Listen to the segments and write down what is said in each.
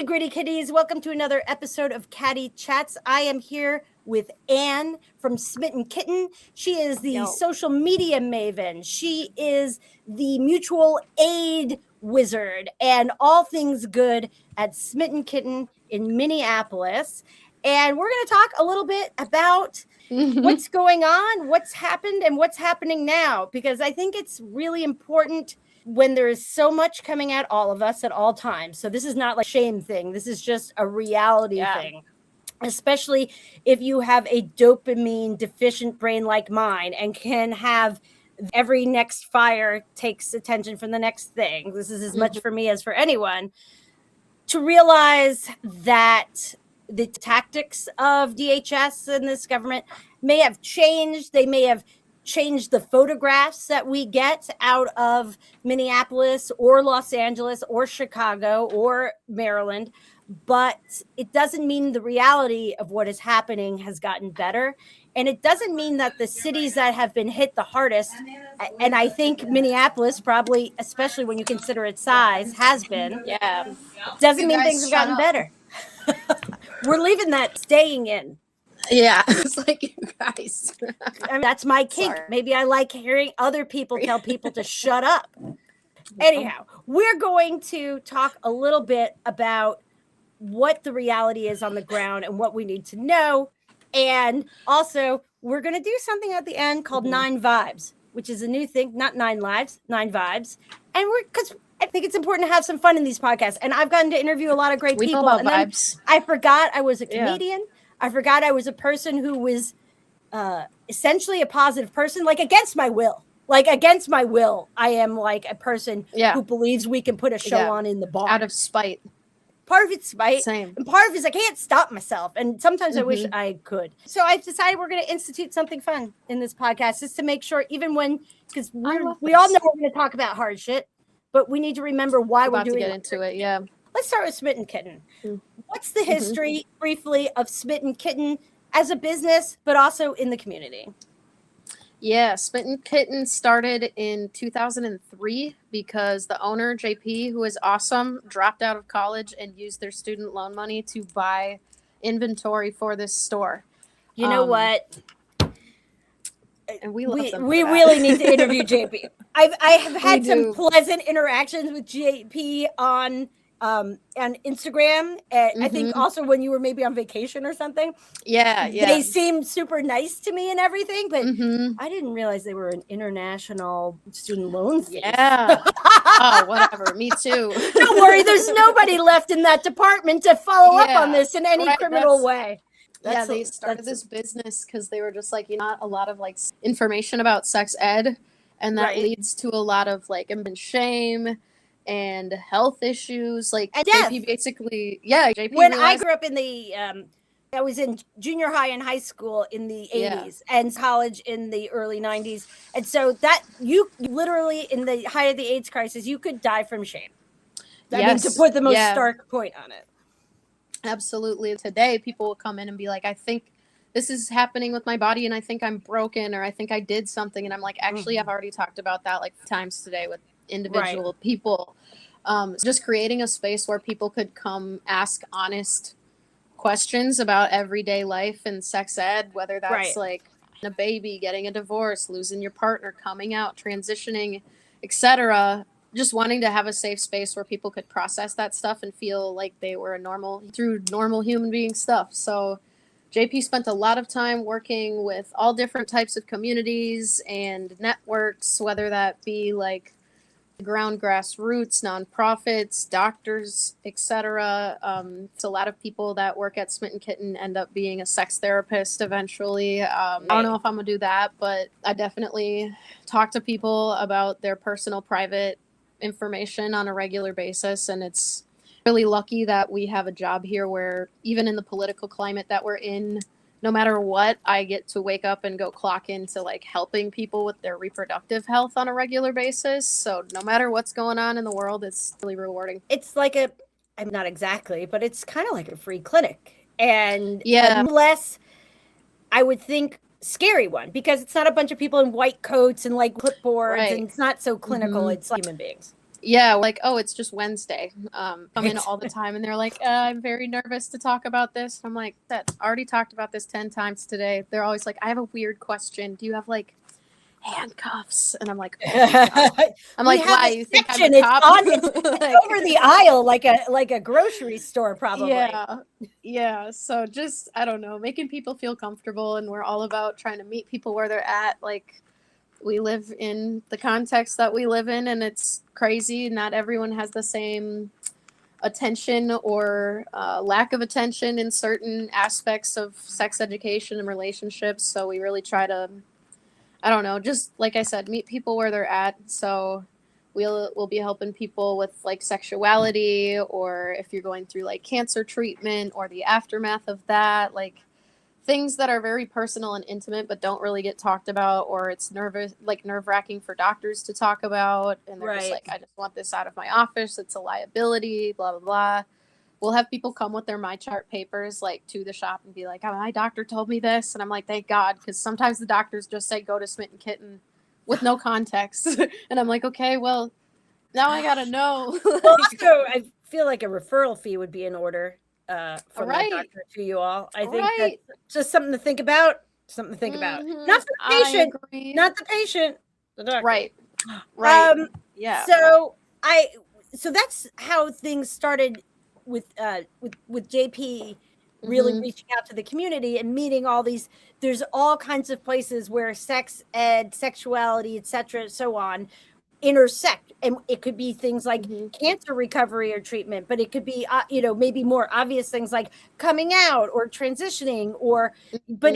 Gritty Kitties. Welcome to another episode of Catty Chats. I am here with Anne from Smitten Kitten. She is the social media maven. She is the mutual aid wizard and all things good at Smitten Kitten in Minneapolis. And we're going to talk a little bit about what's going on, what's happened, and what's happening now, because I think it's really important when there is so much coming at all of us at all times. So this is not like a shame thing. This is just a reality thing, especially if you have a dopamine deficient brain like mine and can have every next fire takes attention from the next thing. This is as much for me as for anyone to realize that the tactics of DHS and this government may have changed. They may have changed the photographs that we get out of Minneapolis or Los Angeles or Chicago or Maryland, but it doesn't mean the reality of what is happening has gotten better. And it doesn't mean that the cities that have been hit the hardest, and I think Minneapolis probably, especially when you consider its size, has been, doesn't mean things have gotten better. We're leaving that staying in. Yeah, it's like, you guys. I mean, that's my kink. Sorry. Maybe I like hearing other people tell people to shut up. Anyhow, we're going to talk a little bit about what the reality is on the ground and what we need to know. And also, we're going to do something at the end called 9 Vibes, which is a new thing, not 9 lives, 9 vibes. And because I think it's important to have some fun in these podcasts. And I've gotten to interview a lot of great people. Know about and vibes. I forgot I was a comedian. Yeah. I forgot I was a person who was essentially a positive person, like against my will. Like against my will, I am like a person who believes we can put a show on in the bar. Out of spite. Part of it's spite. Same. And part of it's I can't stop myself. And sometimes I wish I could. So I've decided we're going to institute something fun in this podcast just to make sure, even when, because we all know we're going to talk about hard shit, but we need to remember why we're doing it. About to get into it, yeah. Let's start with Smitten Kitten. What's the history, briefly, of Smitten Kitten as a business, but also in the community? Yeah, Smitten Kitten started in 2003 because the owner, JP, who is awesome, dropped out of college and used their student loan money to buy inventory for this store. You know what? And we love them. We really need to interview JP. I have had some pleasant interactions with JP on Instagram. I think also when you were maybe on vacation or something. Yeah. They seemed super nice to me and everything, but I didn't realize they were an international student loan thief. Yeah. Oh, whatever. Me too. Don't worry, there's nobody left in that department to follow up on this in any criminal way. They started this business because they were just like, not a lot of like information about sex ed, and that leads to a lot of like shame and health issues, like and JP basically, JP. When I grew up in the, I was in junior high and high school in the 80s and college in the early 90s. And so that you literally in the height of the AIDS crisis, you could die from shame. I mean, to put the most stark point on it. Absolutely. Today, people will come in and be like, I think this is happening with my body and I think I'm broken or I think I did something. And I'm like, actually, I've already talked about that like times today with individual people. Just creating a space where people could come ask honest questions about everyday life and sex ed, whether that's like a baby, getting a divorce, losing your partner, coming out, transitioning, etc. Just wanting to have a safe space where people could process that stuff and feel like they were through normal human being stuff. So JP spent a lot of time working with all different types of communities and networks, whether that be like ground grassroots, nonprofits, doctors, etc. It's a lot of people that work at Smitten Kitten end up being a sex therapist eventually. I don't know if I'm gonna do that, but I definitely talk to people about their personal private information on a regular basis, and it's really lucky that we have a job here where even in the political climate that we're in, no matter what, I get to wake up and go clock into like helping people with their reproductive health on a regular basis. So no matter what's going on in the world, it's really rewarding. It's like I'm not exactly, but it's kind of like a free clinic. And unless I would think scary one, because it's not a bunch of people in white coats and like clipboards and it's not so clinical. It's like human beings. Yeah, like, oh, it's just Wednesday. Come in all the time, and they're like, I'm very nervous to talk about this. I'm like, that already talked about this 10 times today. They're always like, I have a weird question. Do you have like handcuffs? And I'm like, oh my God. I'm We like, have why? a You think I'm section. a cop? It's Like, over the aisle, like a grocery store, probably. yeah, yeah. So just, I don't know, making people feel comfortable, and we're all about trying to meet people where they're at. Like, we live in the context that we live in, and it's crazy. Not everyone has the same attention or lack of attention in certain aspects of sex education and relationships. So we really try to, I don't know, just like I said, meet people where they're at. So we'll be helping people with like sexuality, or if you're going through like cancer treatment or the aftermath of that, like things that are very personal and intimate but don't really get talked about, or it's nerve-wracking for doctors to talk about, and they're just Right. like, I just want this out of my office, it's a liability, blah blah blah. We'll have people come with their my chart papers like to the shop and be like, oh, my doctor told me this, and I'm like, thank God, because sometimes the doctors just say go to Smitten Kitten with no context. And I'm like, okay, well, now I gotta know. Also, I feel like a referral fee would be in order from that Right. doctor to you all. I think Right. that's just something to think about. Something to think about. Mhm. Not the I patient. agree. Not the patient. The doctor. Right. Right. Yeah. So that's how things started with JP really Mhm. reaching out to the community and meeting all these. There's all kinds of places where sex ed, sexuality, etc., so on intersect, and it could be things like cancer recovery or treatment, but it could be maybe more obvious things like coming out or transitioning, or but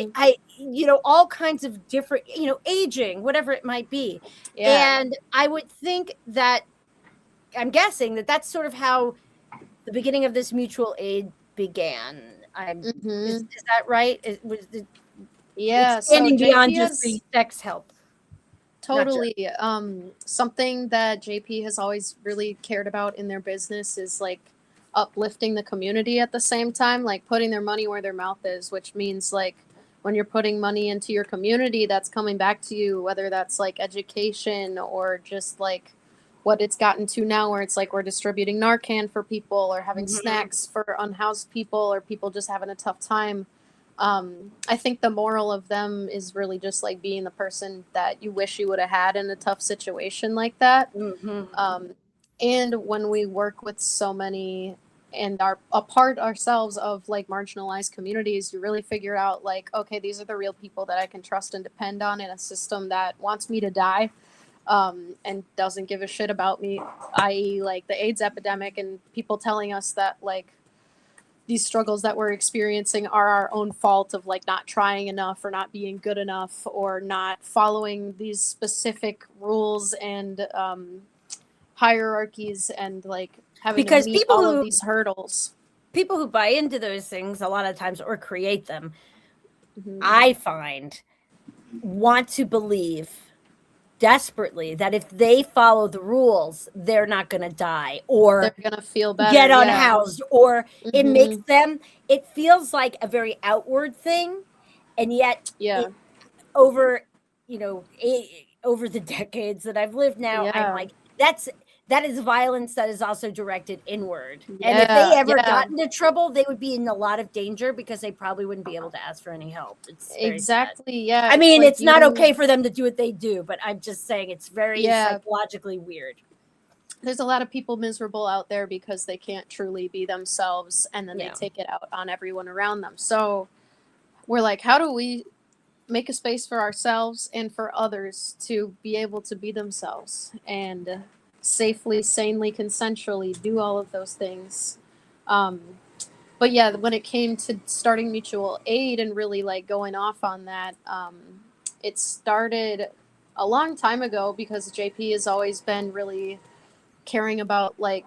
all kinds of different, aging, whatever it might be. Yeah. And I would think that, I'm guessing that that's sort of how the beginning of this mutual aid began. Is that right? Yeah. Expanding So beyond JP just the has sex help. totally something that JP has always really cared about in their business is like uplifting the community at the same time, like putting their money where their mouth is, which means like when you're putting money into your community, that's coming back to you, whether that's like education or just like what it's gotten to now, where it's like we're distributing Narcan for people, or having snacks for unhoused people, or people just having a tough time. I think the moral of them is really just like being the person that you wish you would have had in a tough situation like that. And when we work with so many and are a part ourselves of like marginalized communities, you really figure out like, okay, these are the real people that I can trust and depend on in a system that wants me to die, and doesn't give a shit about me, i.e. like the AIDS epidemic, and people telling us that like these struggles that we're experiencing are our own fault of like not trying enough, or not being good enough, or not following these specific rules and hierarchies, and like having Because to meet all of these hurdles. People who buy into those things a lot of times, or create them, I find, want to believe desperately that if they follow the rules, they're not going to die, or they're going to feel better, get unhoused, or it makes them, it feels like a very outward thing. And yet over the decades that I've lived now, I'm like, that is violence that is also directed inward. And if they ever got into trouble, they would be in a lot of danger, because they probably wouldn't be able to ask for any help. It's exactly sad. Yeah, I mean, it's not okay for them to do what they do, but I'm just saying it's very psychologically weird. There's a lot of people miserable out there because they can't truly be themselves, and then they take it out on everyone around them. So we're like, how do we make a space for ourselves and for others to be able to be themselves and safely, sanely, consensually do all of those things? But yeah, when it came to starting mutual aid and really like going off on that, it started a long time ago, because JP has always been really caring about like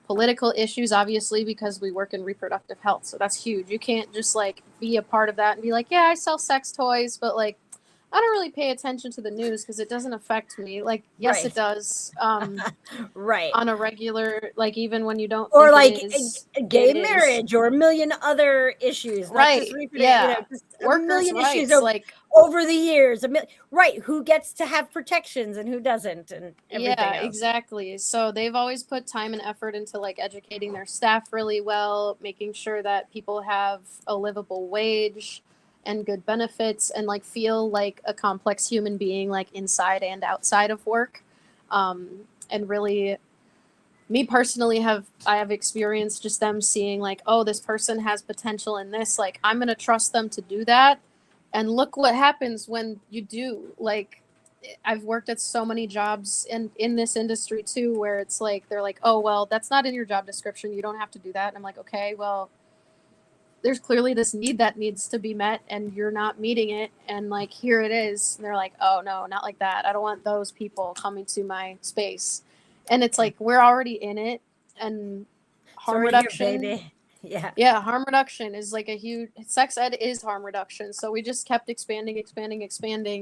political issues, obviously, because we work in reproductive health. So that's huge. You can't just like be a part of that and be like, yeah, I sell sex toys, but like I don't really pay attention to the news because it doesn't affect me. Like, yes, Right. it does. Right. On a regular, like, even when you don't Or think like it is, gay it is. marriage or a million other issues, not just Right. Yeah. just a Workers' million issues rights. Like, over the years. Right. Who gets to have protections and who doesn't and everything yeah, else. exactly. So they've always put time and effort into like educating their staff really well, making sure that people have a livable wage and good benefits and like feel like a complex human being, like inside and outside of work. And really, me personally, I have experienced just them seeing like, oh, this person has potential in this, like I'm gonna trust them to do that. And look what happens when you do. Like, I've worked at so many jobs in this industry too, where it's like they're like, oh well, that's not in your job description, you don't have to do that. And I'm like, okay, well, there's clearly this need that needs to be met and you're not meeting it, and like here it is. And they're like, oh no, not like that, I don't want those people coming to my space. And it's like, we're already in it. And harm Sorry to hear, reduction, baby. yeah, harm reduction is like a huge, sex ed is harm reduction. So we just kept expanding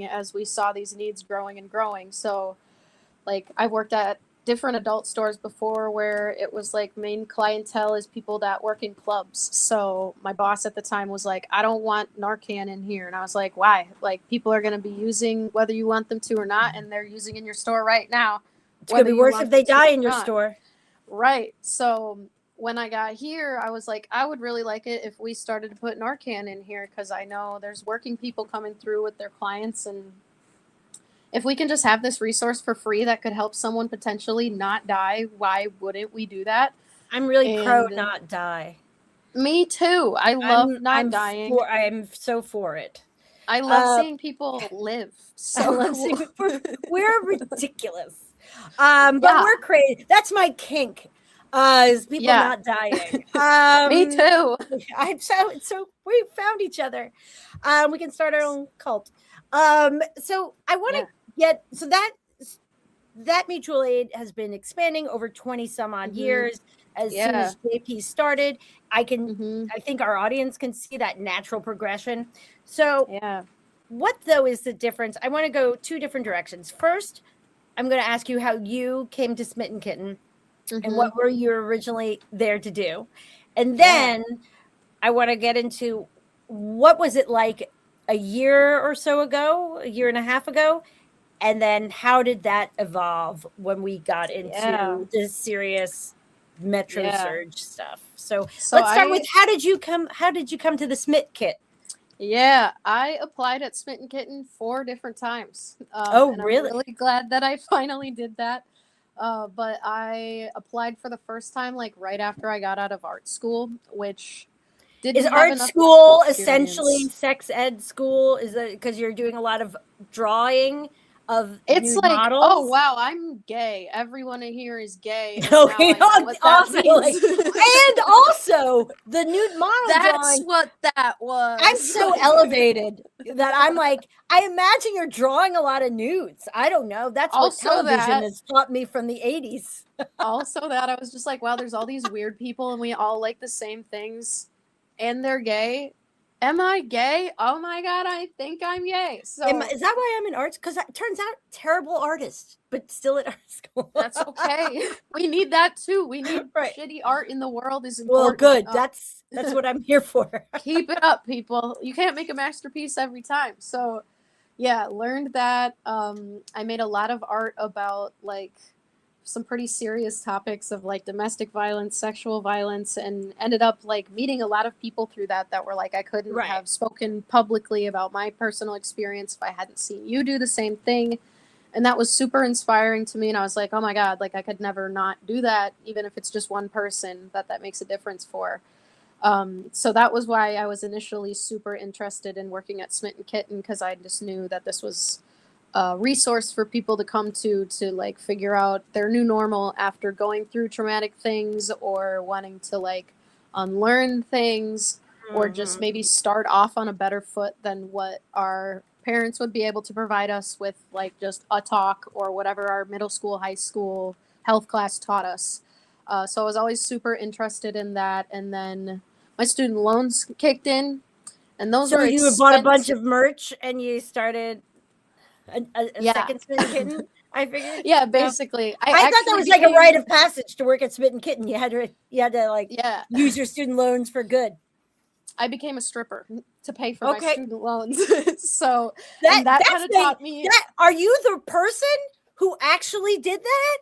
as we saw these needs growing and growing. So like, I worked at different adult stores before where it was like main clientele is people that work in clubs. So my boss at the time was like, I don't want Narcan in here. And I was like, why? Like, people are going to be using whether you want them to or not. And they're using in your store right now. It's going to be worse if they die in your store. Right. So when I got here, I was like, I would really like it if we started to put Narcan in here, because I know there's working people coming through with their clients, and if we can just have this resource for free that could help someone potentially not die, why wouldn't we do that? I'm really pro not die. Me too. I love not dying. I'm so for it. I love seeing people live. So I love seeing we're ridiculous. But we're crazy. That's my kink. Is people not dying. Me too. I'm so we found each other. We can start our own cult. So I want to get that mutual aid has been expanding over 20 some odd years. As soon as JP started, I think our audience can see that natural progression. So what though is the difference? I want to go two different directions. First, I'm going to ask you how you came to Smitten Kitten and what were you originally there to do. And then I want to get into what was it like a year or so ago, a year and a half ago, and then how did that evolve when we got into the serious Metro Surge stuff? So let's start with how did you come to the Smitten Kit? Yeah, I applied at Smitten Kitten 4 different times. And really? I'm really glad that I finally did that. But I applied for the first time like right after I got out of art school, which didn't have art enough school experience. Essentially sex ed school? Is it because you're doing a lot of drawing of it's nude like models? Oh wow, I'm gay, everyone in here is gay. Okay, also, and also the nude model that's drawing, what that was. I'm so elevated that I'm like, I imagine you're drawing a lot of nudes. I don't know, that's also what television has taught me from the 80s. Also that I was just like, wow, there's all these weird people and we all like the same things and they're gay. Am I gay? Oh my god, I think I'm gay. So is that why I'm in arts? Because it turns out terrible artist, but still at art school. That's okay. We need that too. We need shitty art in the world is important. Well, good. That's what I'm here for. Keep it up, people. You can't make a masterpiece every time. So yeah, learned that. I made a lot of art about like some pretty serious topics of like domestic violence, sexual violence, and ended up like meeting a lot of people through that were like, I couldn't have spoken publicly about my personal experience if I hadn't seen you do the same thing. And that was super inspiring to me. And I was like, oh my God, like I could never not do that, even if it's just one person that makes a difference for. So that was why I was initially super interested in working at Smitten Kitten, because I just knew that this was a resource for people to come to like figure out their new normal after going through traumatic things or wanting to like unlearn things or just maybe start off on a better foot than what our parents would be able to provide us with, like just a talk or whatever our middle school, high school health class taught us. So I was always super interested in that. And then my student loans kicked in, and those were expensive. You bought a bunch of merch and you started a Yeah. second Smitten Kitten. I figured. Yeah, basically. I thought that was like a rite of passage to work at Smitten Kitten. You had to like use your student loans for good. I became a stripper to pay for my student loans. So that kind of taught me. Are you the person who actually did that?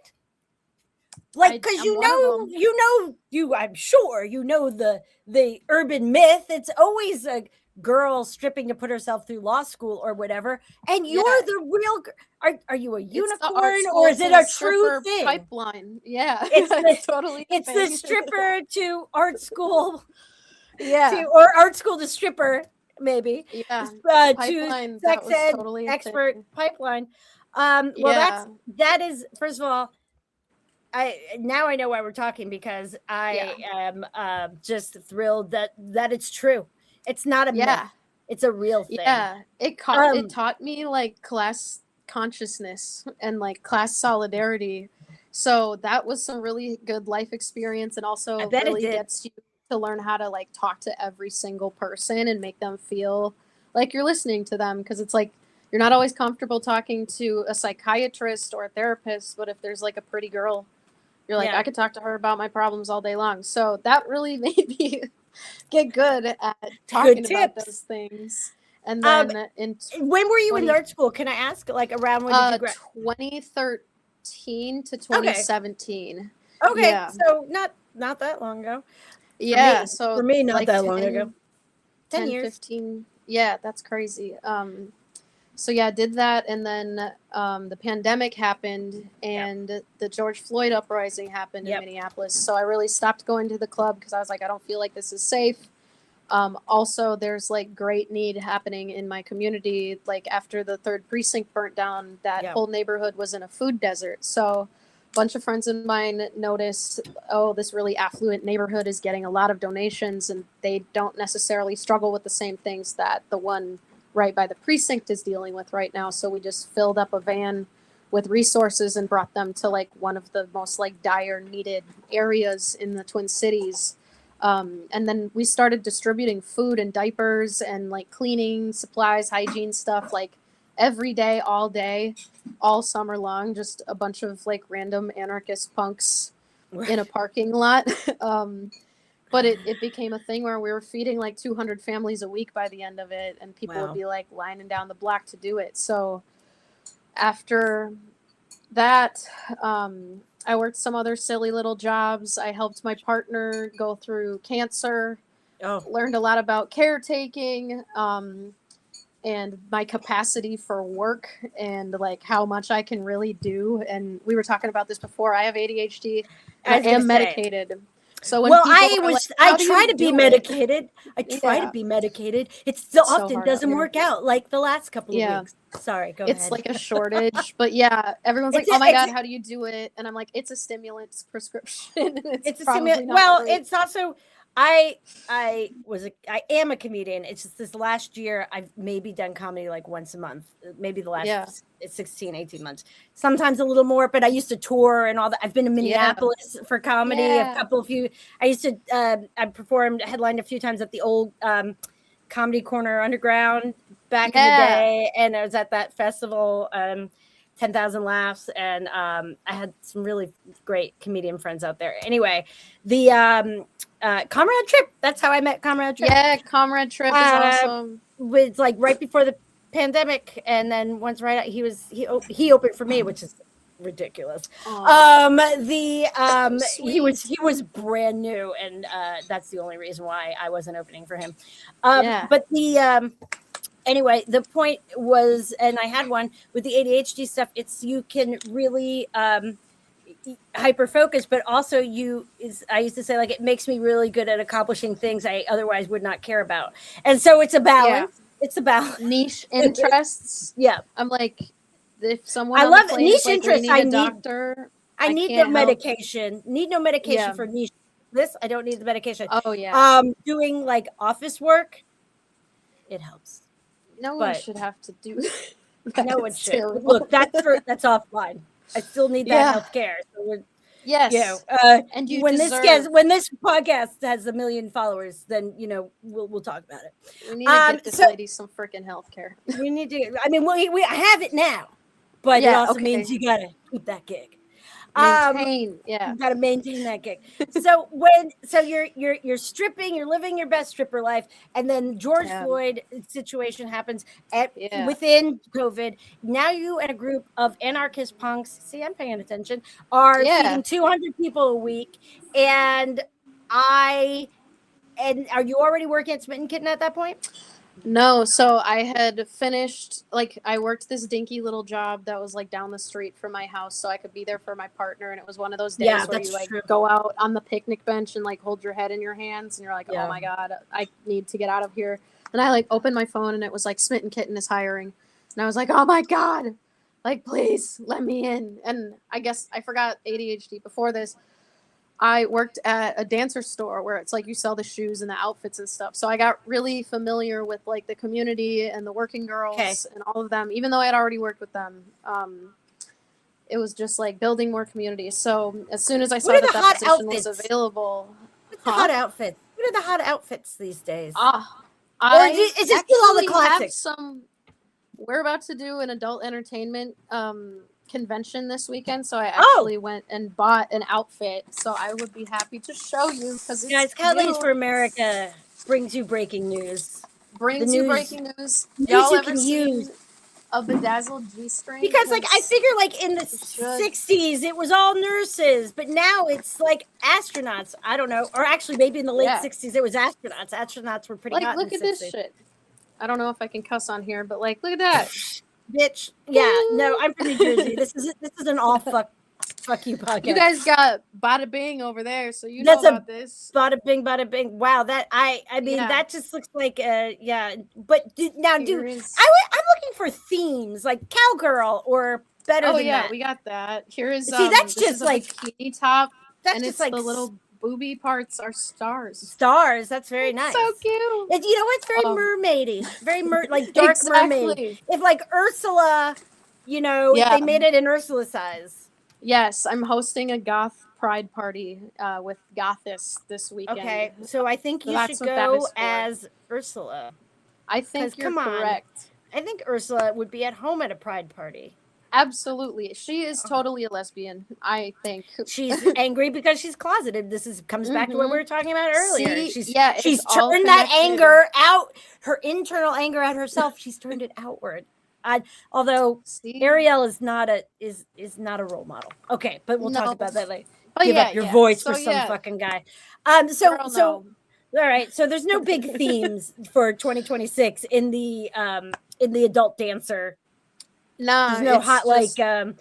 Like, because I'm sure you know the urban myth. It's always a girl stripping to put herself through law school or whatever, and you're the real. Are you a unicorn or is it a true thing? Pipeline. Yeah, it's totally. It's the stripper to art school. Yeah, or art school to stripper, maybe. Yeah, to sex ed totally expert pipeline. Well, that is first of all. Now I know why we're talking because I am just thrilled that it's true. It's not a myth. It's a real thing. Yeah, it taught me like class consciousness and like class solidarity. So that was some really good life experience, and also really gets you to learn how to like talk to every single person and make them feel like you're listening to them, because it's like you're not always comfortable talking to a psychiatrist or a therapist, but if there's like a pretty girl, you're like, I could talk to her about my problems all day long. So that really made me get good at talking about those things. And then when were you in art school? Can I ask? Like around when did you graduate? 2013 to 2017. Okay. Yeah. So not that long ago. For me, not like that long ago. 10 years. 15. Yeah, that's crazy. So I did that, and then the pandemic happened, and the George Floyd uprising happened in Minneapolis. So I really stopped going to the club because I was like, I don't feel like this is safe. Also, there's like great need happening in my community. Like after the 3rd precinct burnt down, that whole neighborhood was in a food desert. So a bunch of friends of mine noticed, this really affluent neighborhood is getting a lot of donations, and they don't necessarily struggle with the same things that the one right by the precinct is dealing with right now. So we just filled up a van with resources and brought them to like one of the most like dire needed areas in the Twin Cities. And then we started distributing food and diapers and like cleaning supplies, hygiene stuff, like every day, all summer long, just a bunch of like random anarchist punks in a parking lot. But it became a thing where we were feeding like 200 families a week by the end of it, and people would be like lining down the block to do it. So after that, I worked some other silly little jobs. I helped my partner go through cancer, learned a lot about caretaking, and my capacity for work and like how much I can really do. And we were talking about this before. I have ADHD. I am medicated. So when I try to be medicated. I try to be medicated. It still often doesn't work out, like the last couple of weeks. Sorry, go ahead. It's like a shortage, but everyone's like, "Oh my god, how do you do it?" And I'm like, "It's a stimulant prescription." It's a stimulant. Well, it's also I am a comedian. It's just this last year I've maybe done comedy like once a month, maybe the last 16, 18 months, sometimes a little more, but I used to tour and all that. I've been to Minneapolis for comedy, I used to, I performed, headlined a few times at the old Comedy Corner Underground back in the day. And I was at that festival, 10,000 Laughs. And I had some really great comedian friends out there. Anyway, the Comrade Trip, that's how I met Comrade Trip. Yeah, Comrade Trip is awesome. Was like right before the pandemic, and then once he opened for me, which is ridiculous. He was brand new, and that's the only reason why I wasn't opening for him. But anyway, the point was, and I had one with the ADHD stuff, it's you can really hyper focus, but also I used to say, like, it makes me really good at accomplishing things I otherwise would not care about. And so it's a balance. It's about niche interests. I'm like, if someone I love niche like, interests. I need no medication. Need no medication for niche. This I don't need the medication. Doing like office work, it helps. No one should have to do that. No one should. Look, that's offline. I still need that health care. So Yes. And you when deserve. when this podcast has 1 million followers, then we'll talk about it. We need to get this lady some freaking health care. We need to. I mean, we have it now, but it also means you gotta keep that gig. Maintain, yeah. You gotta maintain that gig. So you're stripping, you're living your best stripper life, and then George Floyd situation happens within COVID. Now you and a group of anarchist punks, see, I'm paying attention, are feeding 200 people a week, and are you already working at Smitten Kitten at that point? No, so I had finished, like, I worked this dinky little job that was like down the street from my house, so I could be there for my partner, and it was one of those days where you like go out on the picnic bench and like hold your head in your hands and you're like, oh my God, I need to get out of here. And I like opened my phone and it was like Smitten Kitten is hiring. And I was like, oh my God, like, please let me in. And I guess I forgot ADHD before this. I worked at a dancer store where it's like you sell the shoes and the outfits and stuff. So I got really familiar with like the community and the working girls and all of them, even though I had already worked with them. It was just like building more community. So as soon as I saw that position was available. What's the hot outfits? What are the hot outfits these days? Is it still all the classics? We're about to do an adult entertainment convention this weekend, so I actually went and bought an outfit, so I would be happy to show you because guys, Cuddlings for America brings you breaking news. Brings you breaking news. Y'all ever seen a bedazzled G-string? Because like I figure like in the 60s it was all nurses, but now it's like astronauts. I don't know, or actually maybe in the late 60s it was astronauts. Astronauts were pretty hot. Look at this shit. I don't know if I can cuss on here, but like look at that. Bitch, no, I'm from New Jersey. This is an all fuck you podcast. You guys got bada bing over there, so you know about this. Bada bing. Wow, that I mean that just looks like But I'm looking for themes like cowgirl or better than that. We got that. Here is that's just like bikini top. That's just like the little booby parts are stars. Stars. That's very nice. So cute. And you know what's very mermaidy, very like dark mermaid. If like Ursula, they made it in Ursula size. Yes, I'm hosting a goth pride party with Gothis this weekend. Okay, so I think you should go as Ursula. I think you're correct. I think Ursula would be at home at a pride party. Absolutely. She is totally a lesbian, I think. She's angry because she's closeted. This comes back to what we were talking about earlier. She's turned that anger out, her internal anger at herself. She's turned it outward. Although Ariel is not a role model. Okay, but we'll talk about that later. Give up your voice for some fucking guy. All right. So there's no big themes for 2026 in the adult dancer. No, there's no hot just, I don't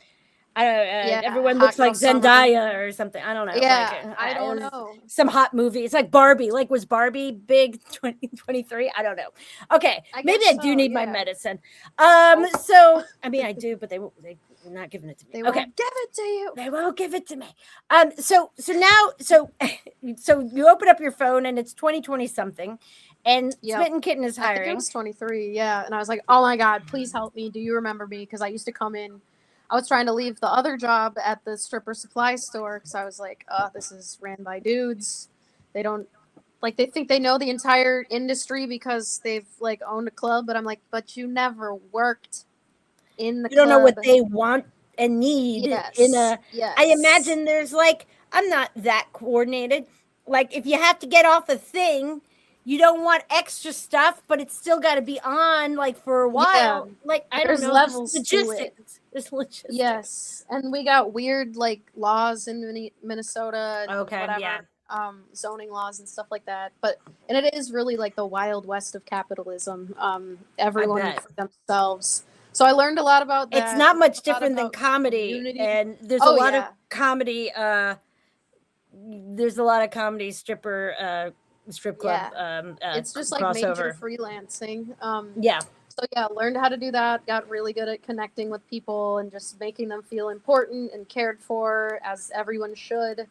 know. Everyone looks like Zendaya or something. I don't know. Yeah, I don't know. Some hot movie. It's like Barbie. Like, was Barbie big 2023? I don't know. Okay, maybe I do need my medicine. So I mean, I do, but they're not giving it to me. They won't give it to you. They won't give it to me. So you open up your phone and it's 2020 something. And Smitten Kitten is hiring. I think it was 23, And I was like, oh my God, please help me. Do you remember me? Because I used to come in. I was trying to leave the other job at the stripper supply store because I was like, oh, this is ran by dudes. They don't, like, they think they know the entire industry because they've, like, owned a club. But I'm like, but you never worked in the club. You don't know what they want and need I imagine there's, like, I'm not that coordinated. Like, if you have to get off a thing, you don't want extra stuff, but it's still got to be on like for a while. Like there's don't know, levels logistics. There's logistics. Yes, and we got weird like laws in Minnesota. And whatever, zoning laws and stuff like that. And it is really like the wild west of capitalism. Everyone for themselves. So I learned a lot about that. It's not much different than comedy, community. And there's a lot of comedy. There's a lot of comedy strip club it's just like crossover. Major freelancing. So learned how to do that, got really good at connecting with people and just making them feel important and cared for as everyone should.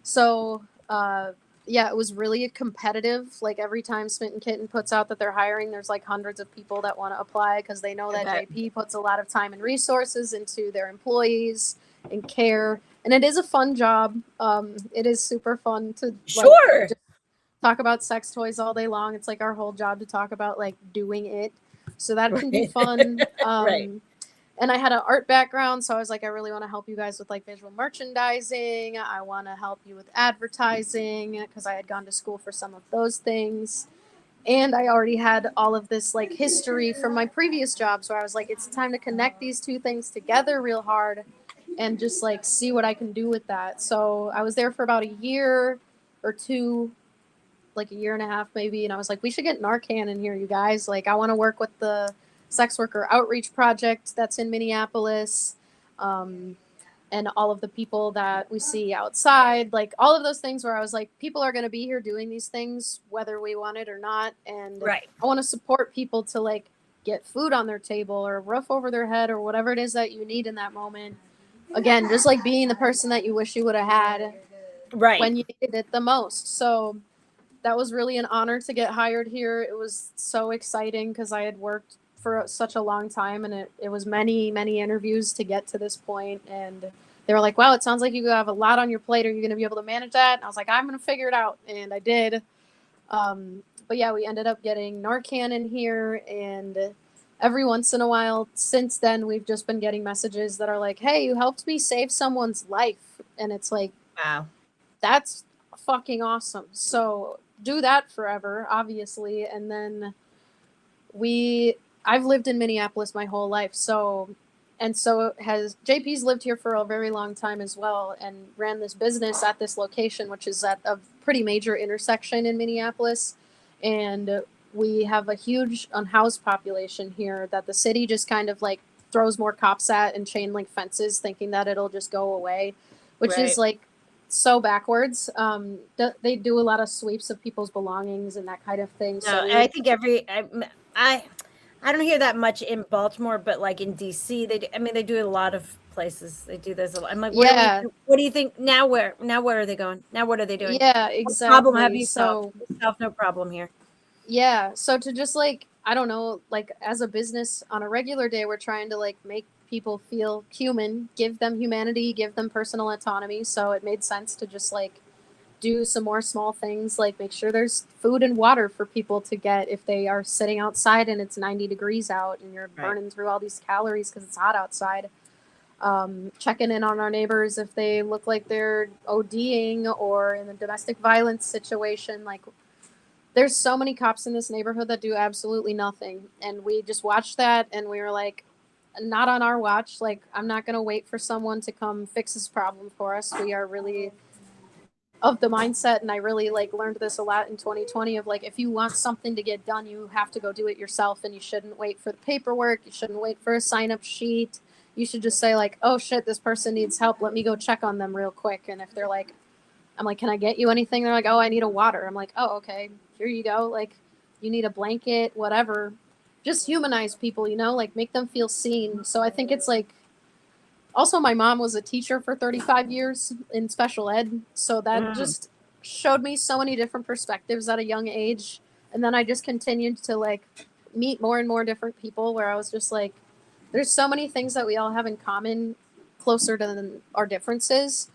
So it was really competitive. Like every time Smitten Kitten puts out that they're hiring, there's like hundreds of people that want to apply because they know that JP puts a lot of time and resources into their employees and care. And it is a fun job. It is super fun to Sure. just talk about sex toys all day long. It's like our whole job to talk about like doing it. So that can be fun. Right. And I had an art background, so I was like, I really want to help you guys with like visual merchandising. I want to help you with advertising because I had gone to school for some of those things. And I already had all of this like history from my previous jobs where I was like, it's time to connect these two things together real hard and just like see what I can do with that. So I was there for about a year or two, like a year and a half maybe, and I was like, we should get Narcan in here, you guys. Like, I want to work with the sex worker outreach project that's in Minneapolis, and all of the people that we see outside, like all of those things where I was like, people are going to be here doing these things whether we want it or not, and Right. I want to support people to like get food on their table or a roof over their head or whatever it is that you need in that moment. Again, just like being the person that you wish you would have had Right. when you needed it the most. So that was really an honor to get hired here. It was so exciting because I had worked for such a long time, and it was many, many interviews to get to this point. And they were like, wow, it sounds like you have a lot on your plate. Are you going to be able to manage that? And I was like, I'm going to figure it out. And I did. But yeah, we ended up getting Narcan in here. And every once in a while since then, we've just been getting messages that are like, hey, you helped me save someone's life. And it's like, wow, that's fucking awesome. So do that forever, obviously. And then I've lived in Minneapolis my whole life. So has JP's lived here for a very long time as well and ran this business at this location, which is at a pretty major intersection in Minneapolis. And we have a huge unhoused population here that the city just kind of like throws more cops at and chain link fences thinking that it'll just go away, which is like so backwards. They do a lot of sweeps of people's belongings and that kind of thing. So I think I don't hear that much in Baltimore, but like in DC, they do a lot of places. They do this a lot. I'm like, yeah, what do you think now? Where are they going? Now what are they doing? yeah, What problem have exactly. you solved? No problem here. Yeah, so to just like, I don't know, like as a business on a regular day, we're trying to like make people feel human, give them humanity, give them personal autonomy. So it made sense to just like do some more small things, like make sure there's food and water for people to get if they are sitting outside and it's 90 degrees out and you're burning through all these calories because it's hot outside. Checking in on our neighbors if they look like they're ODing or in a domestic violence situation. Like, there's so many cops in this neighborhood that do absolutely nothing. And we just watched that and we were like, not on our watch. Like, I'm not going to wait for someone to come fix this problem for us. We are really of the mindset, and I really like learned this a lot in 2020 of like, if you want something to get done, you have to go do it yourself, and you shouldn't wait for the paperwork. You shouldn't wait for a sign-up sheet. You should just say like, oh shit, this person needs help. Let me go check on them real quick. And if they're like, I'm like, can I get you anything? They're like, oh, I need a water. I'm like, oh, okay, here you go. Like, you need a blanket, whatever. Just humanize people, like make them feel seen. So I think it's like, also my mom was a teacher for 35 years in special ed. So that just showed me so many different perspectives at a young age. And then I just continued to like meet more and more different people where I was just like, there's so many things that we all have in common closer than our differences.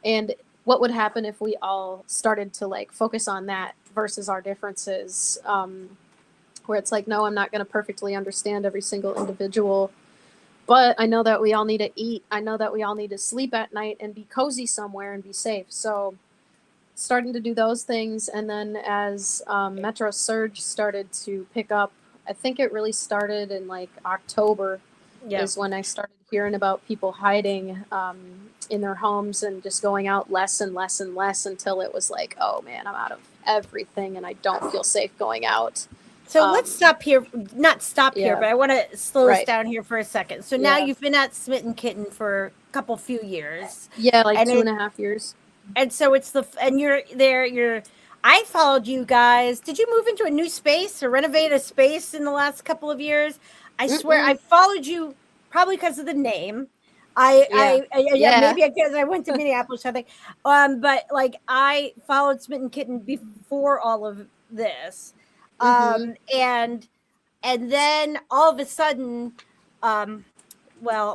And what would happen if we all started to like focus on that versus our differences, where it's like, no, I'm not going to perfectly understand every single individual, but I know that we all need to eat. I know that we all need to sleep at night and be cozy somewhere and be safe. So starting to do those things. And then as Metro Surge started to pick up, I think it really started in like October is when I started hearing about people hiding in their homes and just going out less and less and less until it was like, oh man, I'm out of everything and I don't feel safe going out. So let's stop here. Not stop here, but I want to slow us down here for a second. So now you've been at Smitten Kitten for a few years. Yeah, like 2.5 years. And so and you're there. I followed you guys. Did you move into a new space or renovate a space in the last couple of years? I swear I followed you probably because of the name. Maybe because I went to Minneapolis, I think. But like I followed Smitten Kitten before all of this. And then all of a sudden,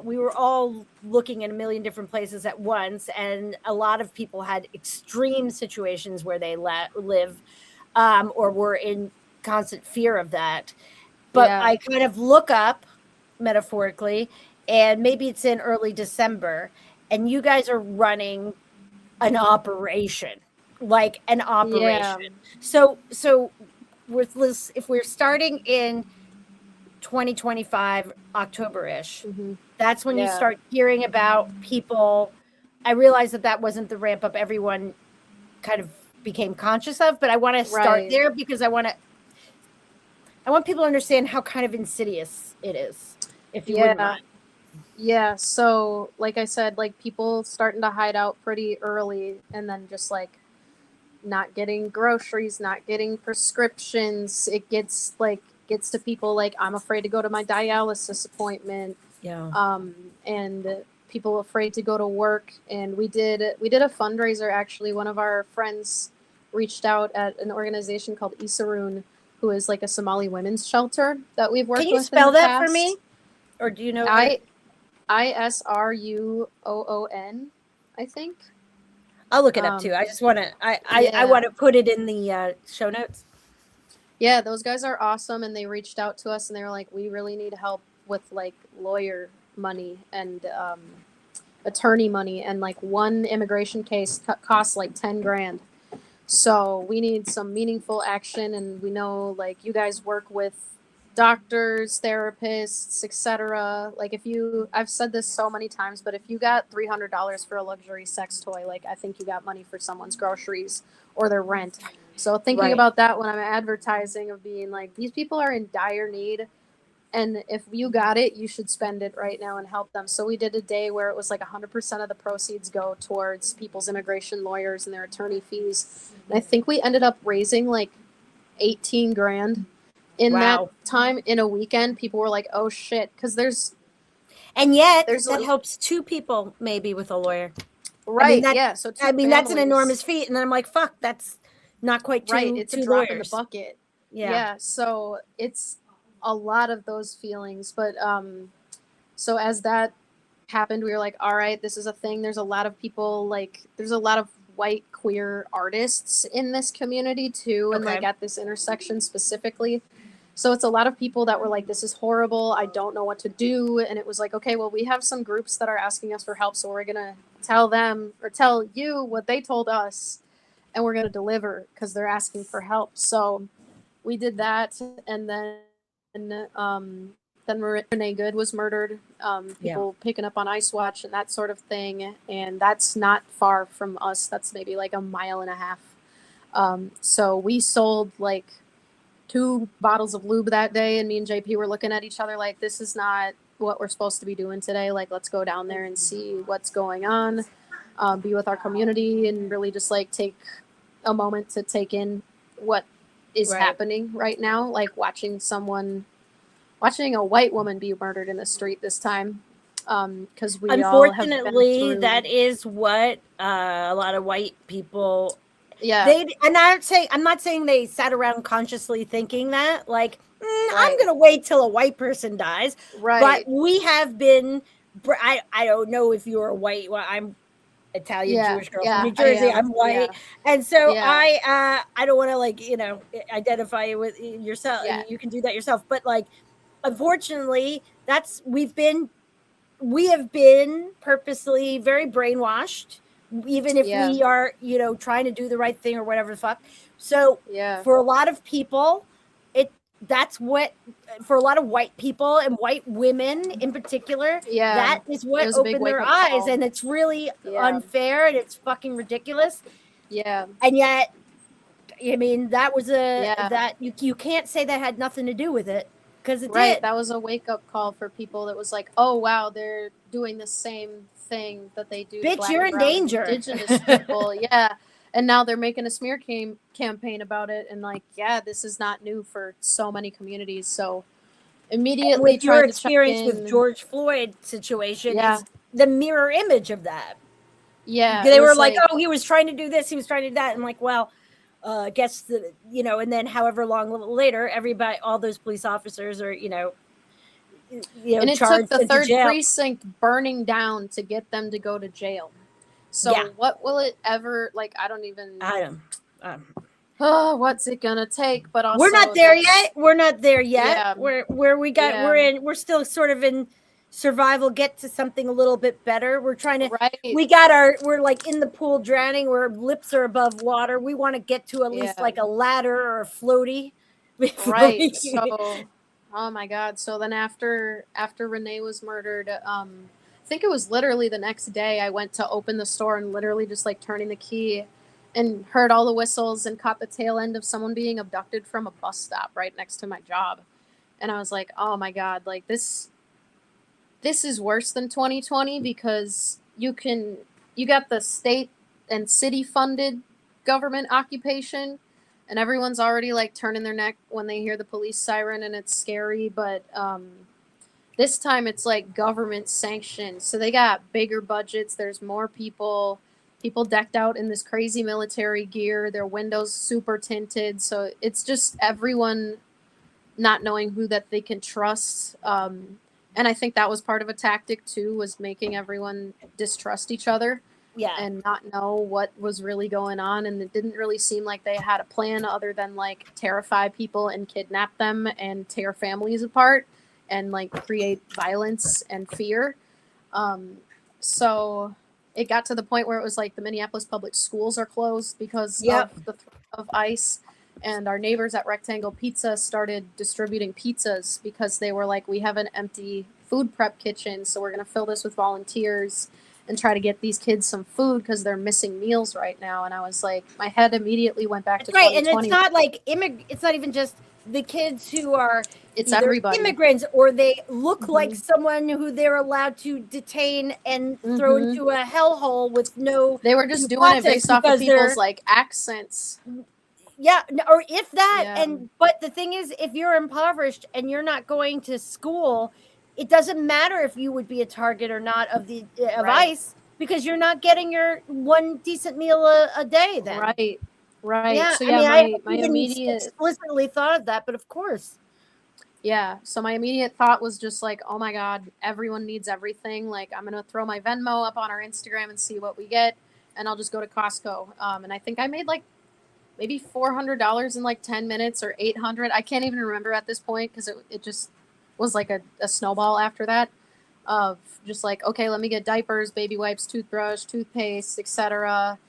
we were all looking in a million different places at once, and a lot of people had extreme situations where they live, or were in constant fear of that. But Yeah. I kind of look up, metaphorically, and maybe it's in early December, and you guys are running an operation, like an Yeah. operation. So with this, if we're starting in 2025 October-ish, Mm-hmm. that's when you Yeah. start hearing about people. I realize that wasn't the ramp up everyone kind of became conscious of, but I want to start Right. there because I want people to understand how kind of insidious it is, if you wouldn't Yeah. mind. Yeah. So, like I said, like people starting to hide out pretty early, and then just like not getting groceries, not getting prescriptions. It gets to people like, I'm afraid to go to my dialysis appointment. Yeah. And people afraid to go to work. And we did a fundraiser. Actually, one of our friends reached out at an organization called Isarun, who is like a Somali women's shelter that we've worked Can you with in spell the that past. for me? Or do you know? ISRUOON, I think. I'll look it up too. I just want to. I Yeah. want to put it in the show notes. Yeah, those guys are awesome, and they reached out to us and they were like, we really need help with like lawyer money and attorney money, and like one immigration case costs like 10 grand. So we need some meaningful action, and we know like you guys work with doctors, therapists, etc. Like I've said this so many times, but if you got $300 for a luxury sex toy, like I think you got money for someone's groceries or their rent. So thinking about that when I'm advertising, of being like, these people are in dire need, and if you got it, you should spend it right now and help them. So we did a day where it was like 100% of the proceeds go towards people's immigration lawyers and their attorney fees. And I think we ended up raising like 18 grand in that time in a weekend. People were like, oh shit, because and yet that helps two people maybe with a lawyer. Right. Yeah. So that's an enormous feat. And then I'm like, fuck, that's not quite two, right. It's two a drop lawyers in the bucket. Yeah. So it's a lot of those feelings. But so as that happened, we were like, all right, this is a thing. There's a lot of people, like there's a lot of white queer artists in this community too, and like at this intersection specifically. So it's a lot of people that were like, this is horrible, I don't know what to do. And it was like, okay, well, we have some groups that are asking us for help, so we're gonna tell them or tell you what they told us, and we're gonna deliver because they're asking for help. So we did that, and then Renee Good was murdered. People picking up on Ice Watch and that sort of thing, and that's not far from us. That's maybe like a mile and a half. So we sold like 2 bottles of lube that day, and me and JP were looking at each other like, this is not what we're supposed to be doing today. Like, let's go down there and see what's going on, be with our community, and really just like take a moment to take in what is happening right now. Like watching a white woman be murdered in the street this time. Because we unfortunately all have that is what a lot of white people. Yeah. I'm not saying they sat around consciously thinking that, like, I'm going to wait till a white person dies. Right. But we have been, I don't know if you're a white, well, I'm Italian Jewish girl from New Jersey. I'm white. And so I don't want to like, identify with yourself. You can do that yourself. But like, unfortunately, we have been purposely very brainwashed, even if we are, trying to do the right thing or whatever the fuck. So for a lot of people, that's what, for a lot of white people and white women in particular, that is what opened their eyes. And it's really unfair and it's fucking ridiculous. Yeah. And yet, I mean, that was that you can't say that had nothing to do with it. Because it did. That was a wake-up call for people that was like, oh wow, they're doing the same thing that they do. Bitch, you're in danger. Indigenous people. And now they're making a smear campaign about it, and like, this is not new for so many communities. So immediately, with your experience with George Floyd situation is the mirror image of that. They were like, oh, he was trying to do this, he was trying to do that. I'm like, well, I guess and then however long later, everybody, all those police officers are, And it took charged the into third jail. precinct burning down to get them to go to jail. So what will it ever, like, I don't even... oh, what's it gonna take? But also we're not there yet. We're not there yet. Yeah. We're still sort of in survival, get to something a little bit better. We're trying to, Right. we're like in the pool drowning, where lips are above water. We want to get to at least like a ladder or a floaty. Right. So, oh my God. So then after Renee was murdered, I think it was literally the next day, I went to open the store and literally just like turning the key and heard all the whistles and caught the tail end of someone being abducted from a bus stop right next to my job. And I was like, oh my God, like this is worse than 2020, because you got the state and city funded government occupation, and everyone's already like turning their neck when they hear the police siren, and it's scary. But this time it's like government sanctioned, so they got bigger budgets. There's more people decked out in this crazy military gear, their windows super tinted, so it's just everyone not knowing who that they can trust. And I think that was part of a tactic too, was making everyone distrust each other. Yeah. And not know what was really going on. And it didn't really seem like they had a plan other than like terrify people and kidnap them and tear families apart and like create violence and fear. So it got to the point where it was like the Minneapolis public schools are closed because of the threat of ICE. And our neighbors at Rectangle Pizza started distributing pizzas because they were like, we have an empty food prep kitchen, so we're going to fill this with volunteers and try to get these kids some food because they're missing meals right now. And I was like, my head immediately went back to 2020. And it's not like it's not even just the kids who are everybody. Immigrants, or they look like someone who they're allowed to detain and throw into a hellhole with no... They were just doing it based off of people's like accents. Yeah, or if that, but the thing is, if you're impoverished and you're not going to school, it doesn't matter if you would be a target or not of ICE, because you're not getting your one decent meal a day then. Right. Yeah, so my immediate explicitly thought of that, but of course. Yeah, so my immediate thought was just like, oh my God, everyone needs everything. Like, I'm gonna throw my Venmo up on our Instagram and see what we get, and I'll just go to Costco. And I think I made like maybe $400 in like 10 minutes or $800. I can't even remember at this point, because it just was like a snowball after that of just like, okay, let me get diapers, baby wipes, toothbrush, toothpaste, etc.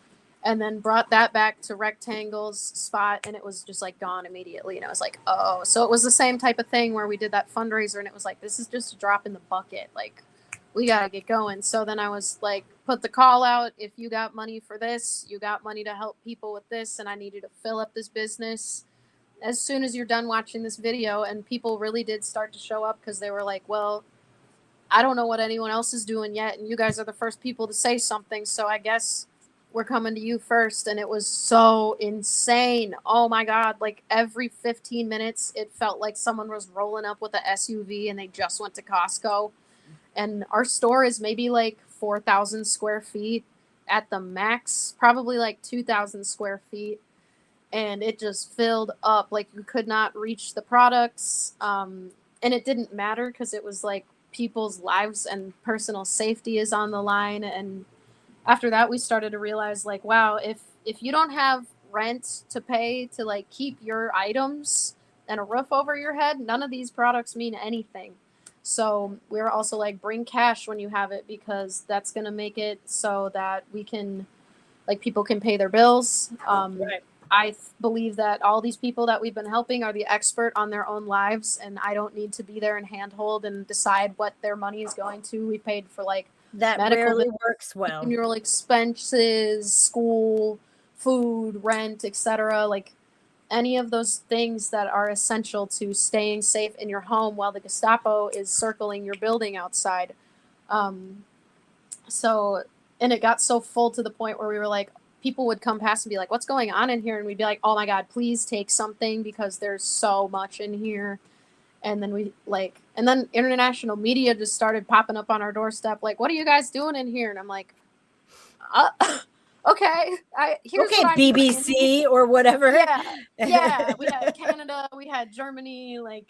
And then brought that back to Rectangle's spot, and it was just like gone immediately. And I was like, oh, so it was the same type of thing where we did that fundraiser, and it was like, this is just a drop in the bucket. Like, we got to get going. So then I was like, put the call out. If you got money for this, you got money to help people with this, and I need you to fill up this business as soon as you're done watching this video. And people really did start to show up, because they were like, well, I don't know what anyone else is doing yet, and you guys are the first people to say something, so I guess we're coming to you first. And it was so insane. Oh my God. Like every 15 minutes, it felt like someone was rolling up with a SUV and they just went to Costco. And our store is maybe like 4,000 square feet at the max, probably like 2,000 square feet. And it just filled up, like you could not reach the products. And it didn't matter, because it was like people's lives and personal safety is on the line. And after that, we started to realize like, wow, if you don't have rent to pay to like keep your items and a roof over your head, none of these products mean anything. So we were also like, bring cash when you have it, because that's going to make it so that we can, like, people can pay their bills. I believe that all these people that we've been helping are the expert on their own lives, and I don't need to be there and handhold and decide what their money is going to. We paid for like that rarely works well. Funeral expenses, school, food, rent, etc. Like any of those things that are essential to staying safe in your home while the Gestapo is circling your building outside. So, and it got so full to the point where we were like, people would come past and be like, what's going on in here? And we'd be like, oh my God, please take something, because there's so much in here. And then and then international media just started popping up on our doorstep. Like, what are you guys doing in here? And I'm like, okay. Here's okay, BBC or whatever. Yeah. We had Canada, we had Germany, like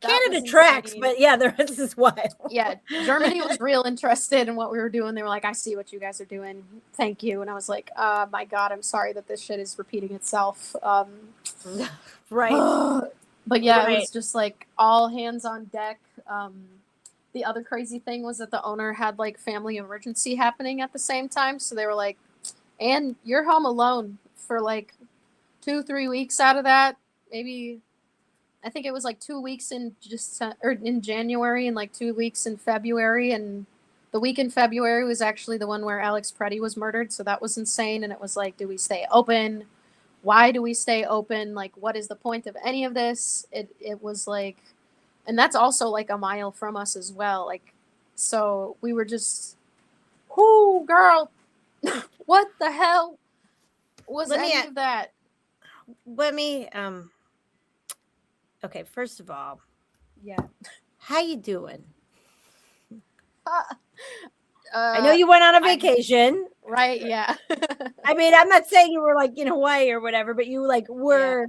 Canada tracks, but yeah, the rest is wild. Yeah, Germany was real interested in what we were doing. They were like, I see what you guys are doing. Thank you. And I was like, my God, I'm sorry that this shit is repeating itself. Right. But yeah, it was just like all hands on deck. The other crazy thing was that the owner had like family emergency happening at the same time. So they were like, and you're home alone for like 2-3 weeks out of that. Maybe, I think it was like 2 weeks in in January and like 2 weeks in February. And the week in February was actually the one where Alex Preddy was murdered. So that was insane. And it was like, do we stay open? Why do we stay open? Like, what is the point of any of this? It was like, and that's also like a mile from us as well. Like, so we were just, whoo, girl, what the hell was any of that? Let me, okay, first of all, yeah, how you doing? I know you went on a vacation. Right, yeah. I mean, I'm not saying you were like in Hawaii or whatever, but you like were,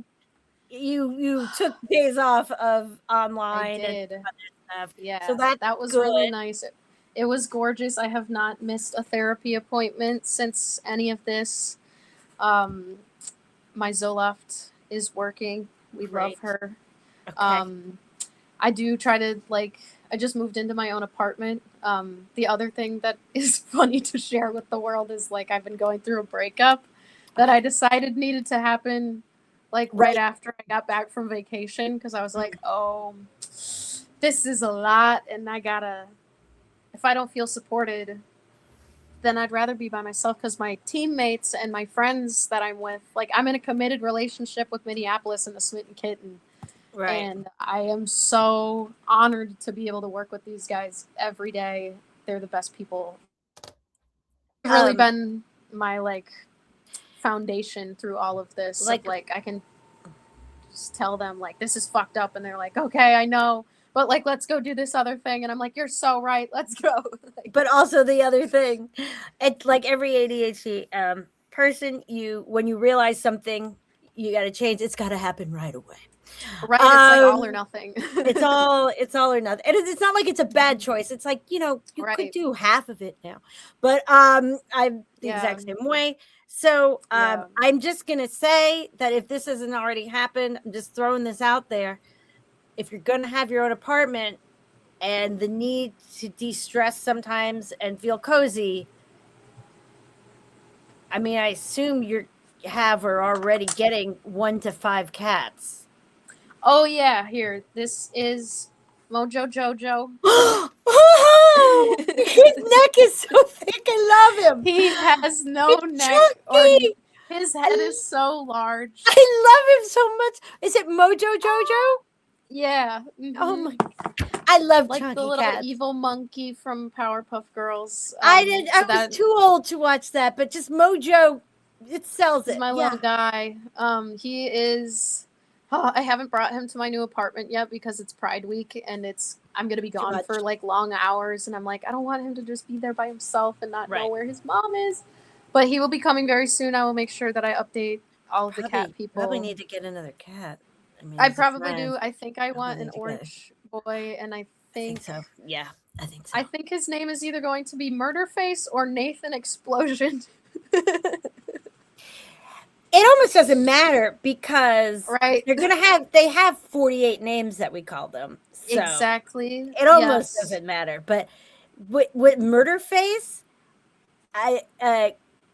you took days off of online. I did. And stuff. Yeah, so that was good. really nice. It was gorgeous. I have not missed a therapy appointment since any of this. My Zoloft is working. We love her. Okay. I do try to I just moved into my own apartment. The other thing that is funny to share with the world is I've been going through a breakup that I decided needed to happen right after I got back from vacation, because I was like, oh, this is a lot, and if I don't feel supported, then I'd rather be by myself, because my teammates and my friends that I'm with, I'm in a committed relationship with Minneapolis and the Smitten Kitten. Right. And I am so honored to be able to work with these guys every day. They're the best people. They've really been my foundation through all of this. I can just tell them this is fucked up, and they're like, okay, I know, but let's go do this other thing. And I'm like, you're so right, let's go. But also the other thing, it's like every ADHD person, when you realize something, you got to change. It's got to happen right away. Right, it's all or nothing. it's all or nothing, and it's not like it's a bad choice. It's you could do half of it now, but I'm the exact same way. So I'm just gonna say that if this hasn't already happened, I'm just throwing this out there. If you're gonna have your own apartment and the need to de-stress sometimes and feel cozy, I mean, I assume you are already getting 1 to 5 cats. Oh yeah, here. This is Mojo Jojo. Oh, his neck is so thick. I love him. He has no neck. His head is so large. I love him so much. Is it Mojo Jojo? Yeah. Mm-hmm. Oh my God. I love the little cats. Evil monkey from Powerpuff Girls. I was too old to watch that, but just Mojo, it sells it. My little guy. He is. I haven't brought him to my new apartment yet because it's Pride Week, and I'm going to be gone for long hours, and I'm like, I don't want him to just be there by himself and not know where his mom is. But he will be coming very soon. I will make sure that I update all of the cat people. Probably need to get another cat. I probably do. I think I want an orange boy, and I think so. Yeah, I think so. I think his name is either going to be Murderface or Nathan Explosion. It almost doesn't matter because they have 48 names that we call them. So exactly. It almost doesn't matter. But with Murderface,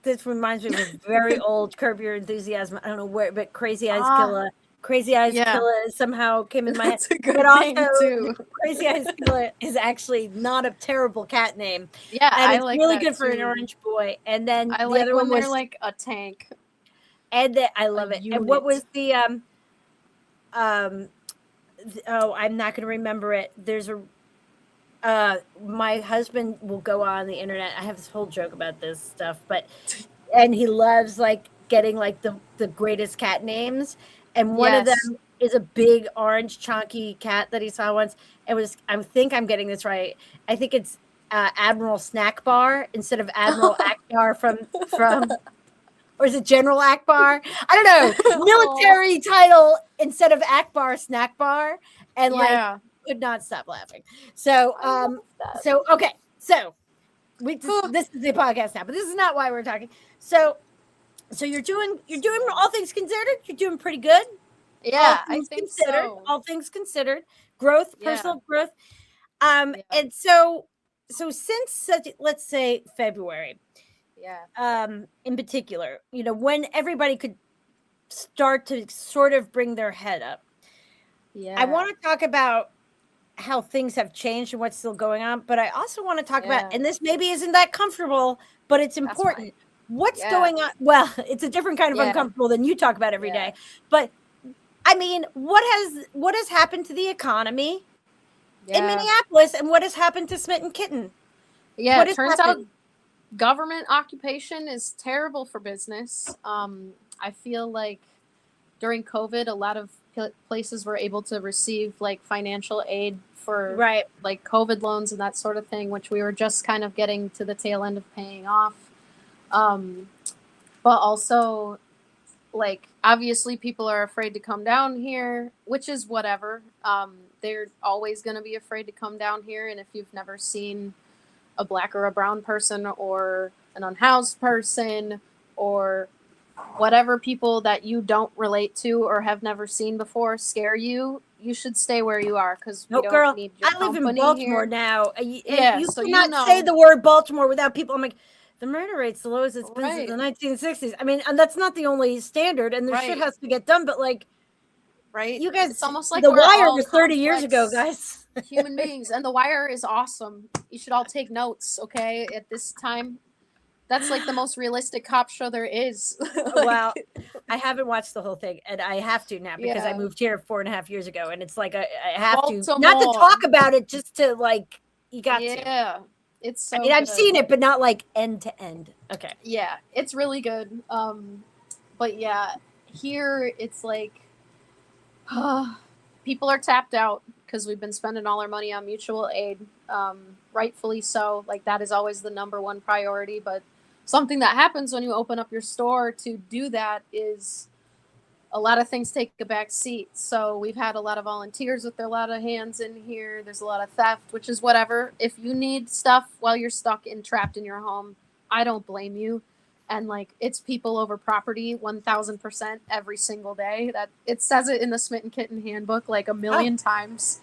this reminds me of a very old Curb Your Enthusiasm. I don't know where, but Crazy Eyes Killer. Crazy Eyes Killer somehow came in my head. But also, too. Crazy Eyes Killer is actually not a terrible cat name. Yeah, and it's like really that good for an too. Orange boy. And then I the like other when one they're was a tank. And I love it. Unit. And what was the I'm not going to remember it. There's my husband will go on the internet. I have this whole joke about this stuff, and he loves getting the greatest cat names. And one of them is a big orange chunky cat that he saw once. I think I'm getting this right. I think it's Admiral Snack Bar instead of Admiral Akbar from or is it General Akbar? I don't know. Military title instead of Akbar Snack Bar. And could not stop laughing. So, okay. So this is the podcast now, but this is not why we're talking. So you're doing all things considered, you're doing pretty good. Yeah, I think so. All things considered, growth, personal growth. And so since let's say February, in particular, when everybody could start to sort of bring their head up. I want to talk about how things have changed and what's still going on, but I also want to talk about, and this maybe isn't that comfortable, but it's important. What's going on? Well, it's a different kind of uncomfortable than you talk about every day. But I mean, what has happened to the economy in Minneapolis, and what has happened to Smitten Kitten? Yeah, it turns out government occupation is terrible for business. I feel like during COVID, a lot of places were able to receive like financial aid for like COVID loans and that sort of thing, which we were just kind of getting to the tail end of paying off. But also, like, obviously people are afraid to come down here, which is whatever. They're always going to be afraid to come down here. And if you've never seen a black or a brown person or an unhoused person or whatever people that you don't relate to or have never seen before scare you, you should stay where you are, because we don't need your I live in company Baltimore here. now. You so cannot say the word Baltimore without people. I'm like, the murder rate's the lowest it's been since the 1960s. I mean, and that's not the only standard, and their shit has to get done. But like, you guys, it's almost like The Wire was 30 years ago, guys. Human beings, and The Wire is awesome. You should all take notes, okay? At this time, that's like the most realistic cop show there is. Well, I haven't watched the whole thing, and I have to now because I moved here 4.5 years ago, and it's like I have to not to talk about it, just to like you got to. Yeah, it's so. I mean, I've seen it, but not like end to end. Okay. Yeah, it's really good. But yeah, here it's like people are tapped out because we've been spending all our money on mutual aid. Rightfully so. Like, that is always the number one priority, but something that happens when you open up your store to do that is a lot of things take a back seat. So we've had a lot of volunteers with a lot of hands in here. There's a lot of theft, which is whatever. If you need stuff while you're stuck and trapped in your home, I don't blame you. And like, it's people over property 1000% every single day. That it says it in the Smitten Kitten handbook like a million times.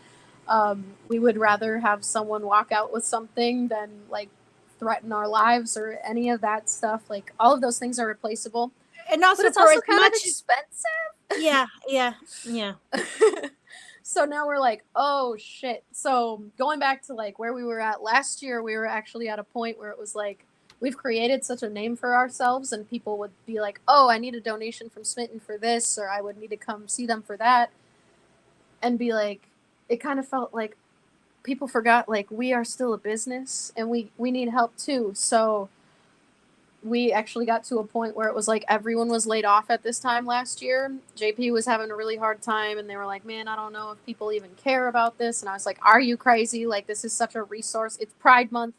We would rather have someone walk out with something than like threaten our lives or any of that stuff. Like, all of those things are replaceable, and also, but it's also kind of expensive. Yeah. So now we're like, oh shit. So going back to like where we were at last year, we were actually at a point where it was like, we've created such a name for ourselves, and people would be like, oh, I need a donation from Smitten for this, or I would need to come see them for that, and be like, it kind of felt like people forgot, like, we are still a business and we need help too. So we actually got to a point where it was like everyone was laid off at this time last year. JP was having a really hard time, and they were like, man, I don't know if people even care about this. And I was like, are you crazy? Like, this is such a resource. It's Pride Month,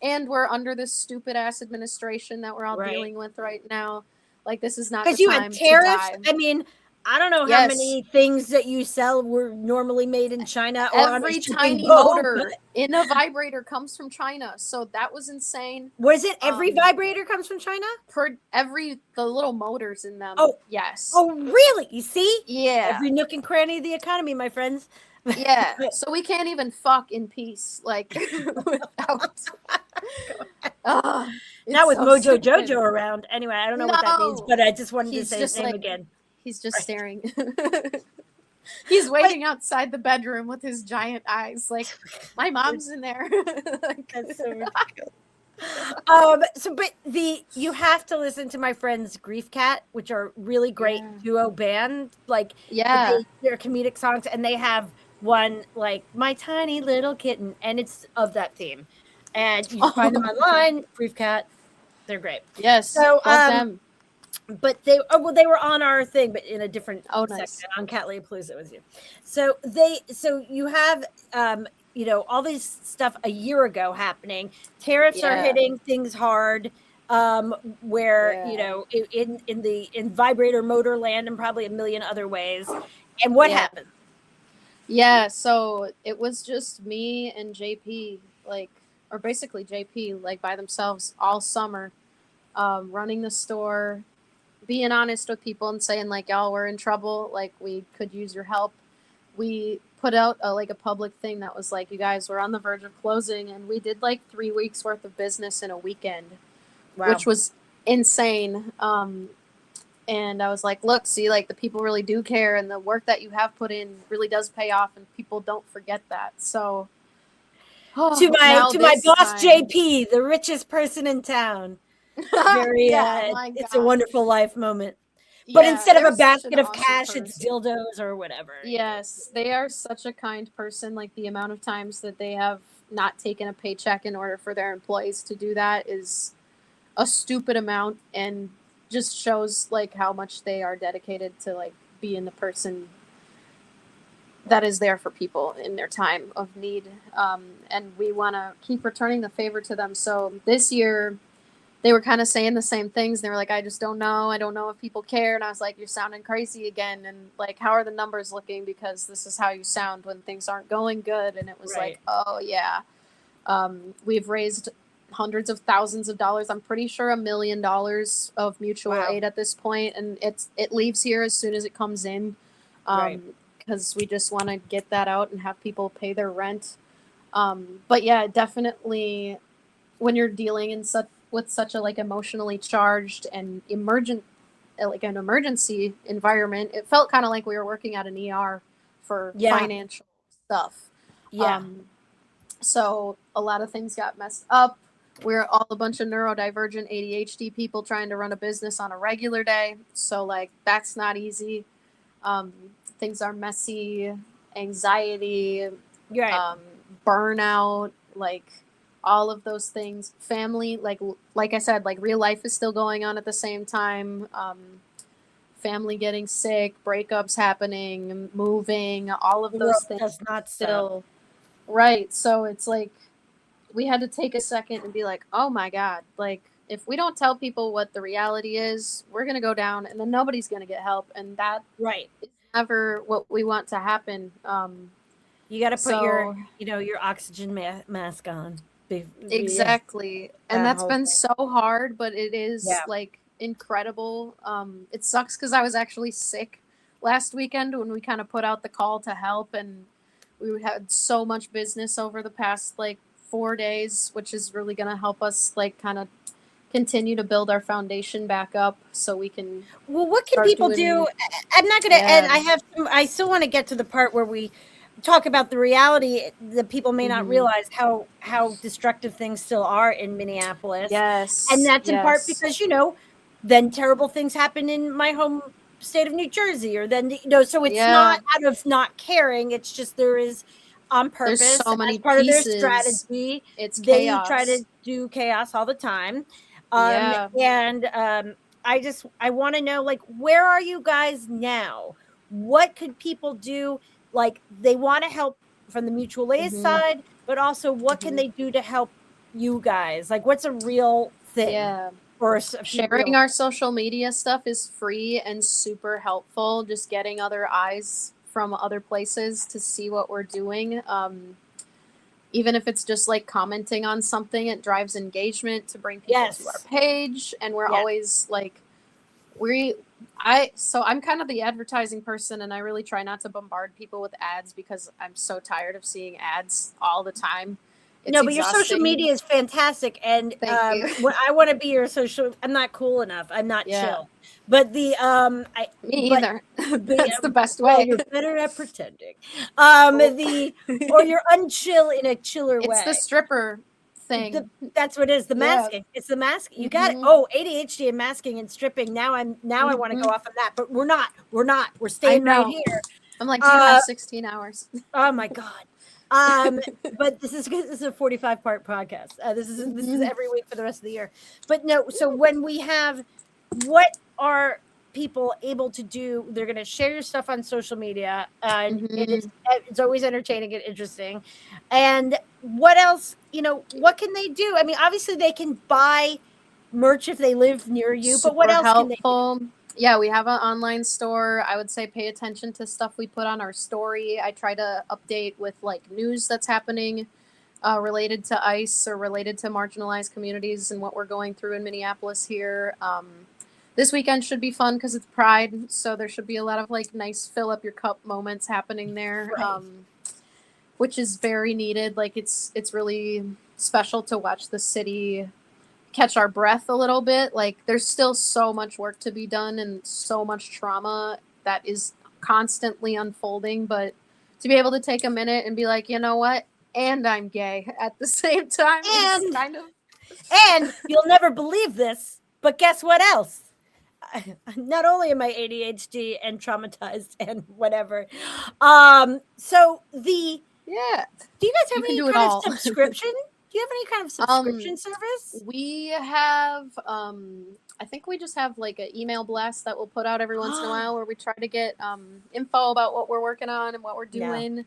and we're under this stupid ass administration that we're all dealing with right now. Like, this is not the time you had tariffs. to die. I mean, I don't know how many things that you sell were normally made in China. Or every tiny motor in a vibrator comes from China, so that was insane. Was it every vibrator comes from China? The little motors in them. Oh, yes. Oh, really? You see? Yeah. Every nook and cranny of the economy, my friends. Yeah. So we can't even fuck in peace, like, without. Not with Mojo Jojo around. Anyway, I don't know what that means, but I just wanted to say his name again. He's just staring. He's waiting outside the bedroom with his giant eyes, like, my mom's in there. That's so ridiculous. But you have to listen to my friends Grief Cat, which are really great duo band. Like, they're comedic songs, and they have one like My Tiny Little Kitten, and it's of that theme. And you can find them online. Grief Cat, they're great. Yes, so them. But they were on our thing, but in a different section on Cat Palooza with you. So you have all this stuff a year ago happening. Tariffs are hitting things hard. Where in vibrator motor land and probably a million other ways. And what happened? Yeah, so it was just me and JP, like, or basically JP, like by themselves all summer, running the store, being honest with people and saying like, y'all, we're in trouble, like we could use your help. We put out like a public thing that was like, you guys, we're on the verge of closing, and we did like 3 weeks worth of business in a weekend, Wow. which was insane. And I was like, look, see, like the people really do care, and the work that you have put in really does pay off, and people don't forget that. So to my boss JP, the richest person in town. Very yeah, my it's a God. wonderful life moment. But Yeah, instead of they're a such an basket of awesome cash, it's person. dildos or whatever. Yes, they are such a kind person. Like the amount of times that they have not taken a paycheck in order for their employees to do that is a stupid amount, and just shows like how much they are dedicated to like being the person that is there for people in their time of need. And we want to keep returning the favor to them. So this year they were kind of saying the same things. They were like, I just don't know. I don't know if people care. And I was like, you're sounding crazy again. And like, how are the numbers looking? Because this is how you sound when things aren't going good. And it was like, oh yeah. We've raised hundreds of thousands of dollars. I'm pretty sure $1 million of mutual aid at this point, and it leaves here as soon as it comes in, because we just want to get that out and have people pay their rent. But yeah, definitely when you're dealing with such a like emotionally charged and like an emergency environment, it felt kind of like we were working at an ER for financial stuff. Yeah. So a lot of things got messed up. We're all a bunch of neurodivergent ADHD people trying to run a business on a regular day. So like that's not easy. Things are messy, anxiety, burnout, like all of those things. Family, like I said, like real life is still going on at the same time. Family getting sick, breakups happening, moving, all of those things does not still. Right. So it's like we had to take a second and be like, oh my God, like if we don't tell people what the reality is, we're going to go down and then nobody's going to get help. And that is never what we want to happen. You got to put your oxygen mask on. Exactly. And that's been so hard, but it is like incredible. It sucks because I was actually sick last weekend when we kind of put out the call to help, and we had so much business over the past like 4 days, which is really going to help us like kind of continue to build our foundation back up so we can. Well, what can people do? I'm not going to end. I still want to get to the part where we talk about the reality that people may not realize how destructive things still are in Minneapolis. Yes. And that's in part because, then terrible things happen in my home state of New Jersey, or then, so it's not out of not caring. It's just there is on purpose. There's so many part pieces. Of their strategy. It's they chaos. try to do chaos all the time. And I want to know, like, where are you guys now? What could people do? Like, they want to help from the mutual aid side, but also what can they do to help you guys? Like, what's a real thing? Yeah. Sharing our social media stuff is free and super helpful. Just getting other eyes from other places to see what we're doing. Even if it's just like commenting on something, it drives engagement to bring people to our page. And we're always like, so I'm kind of the advertising person, and I really try not to bombard people with ads because I'm so tired of seeing ads all the time. It's but your social media is fantastic, and I want to be your social. I'm not cool enough. I'm not chill, but me either. That's the best way. Well, you're better at pretending. Or you're unchill in a chiller way. It's the stripper thing. That's what it is. The masking. It's the masking. You got it. Oh, ADHD and masking and stripping. Now I want to go off on that, but we're not. We're staying right here. I'm like, do you have 16 hours? Oh my God. But this is a 45-part podcast. This is every week for the rest of the year. But no, so when we have, what are people able to do? They're going to share your stuff on social media, and it's always entertaining and interesting. And what else? What can they do? I mean, obviously they can buy merch if they live near you, but what else can they do? Yeah, we have an online store. I would say pay attention to stuff we put on our story. I try to update with like news that's happening related to ICE or related to marginalized communities and what we're going through in Minneapolis here. This weekend should be fun because it's Pride, so there should be a lot of like nice fill up your cup moments happening there, Right. which is very needed. Like it's really special to watch the city catch our breath a little bit. Like there's still so much work to be done and so much trauma that is constantly unfolding, but to be able to take a minute and be like, you know what? And I'm gay at the same time. And kind of and you'll never believe this, but guess what else? Not only am I ADHD and traumatized and whatever. So the yeah. do you guys have You can any do it kind all. of subscription? Do you have any kind of subscription service? We have I think we just have like an email blast that we'll put out every once in a while where we try to get info about what we're working on and what we're doing.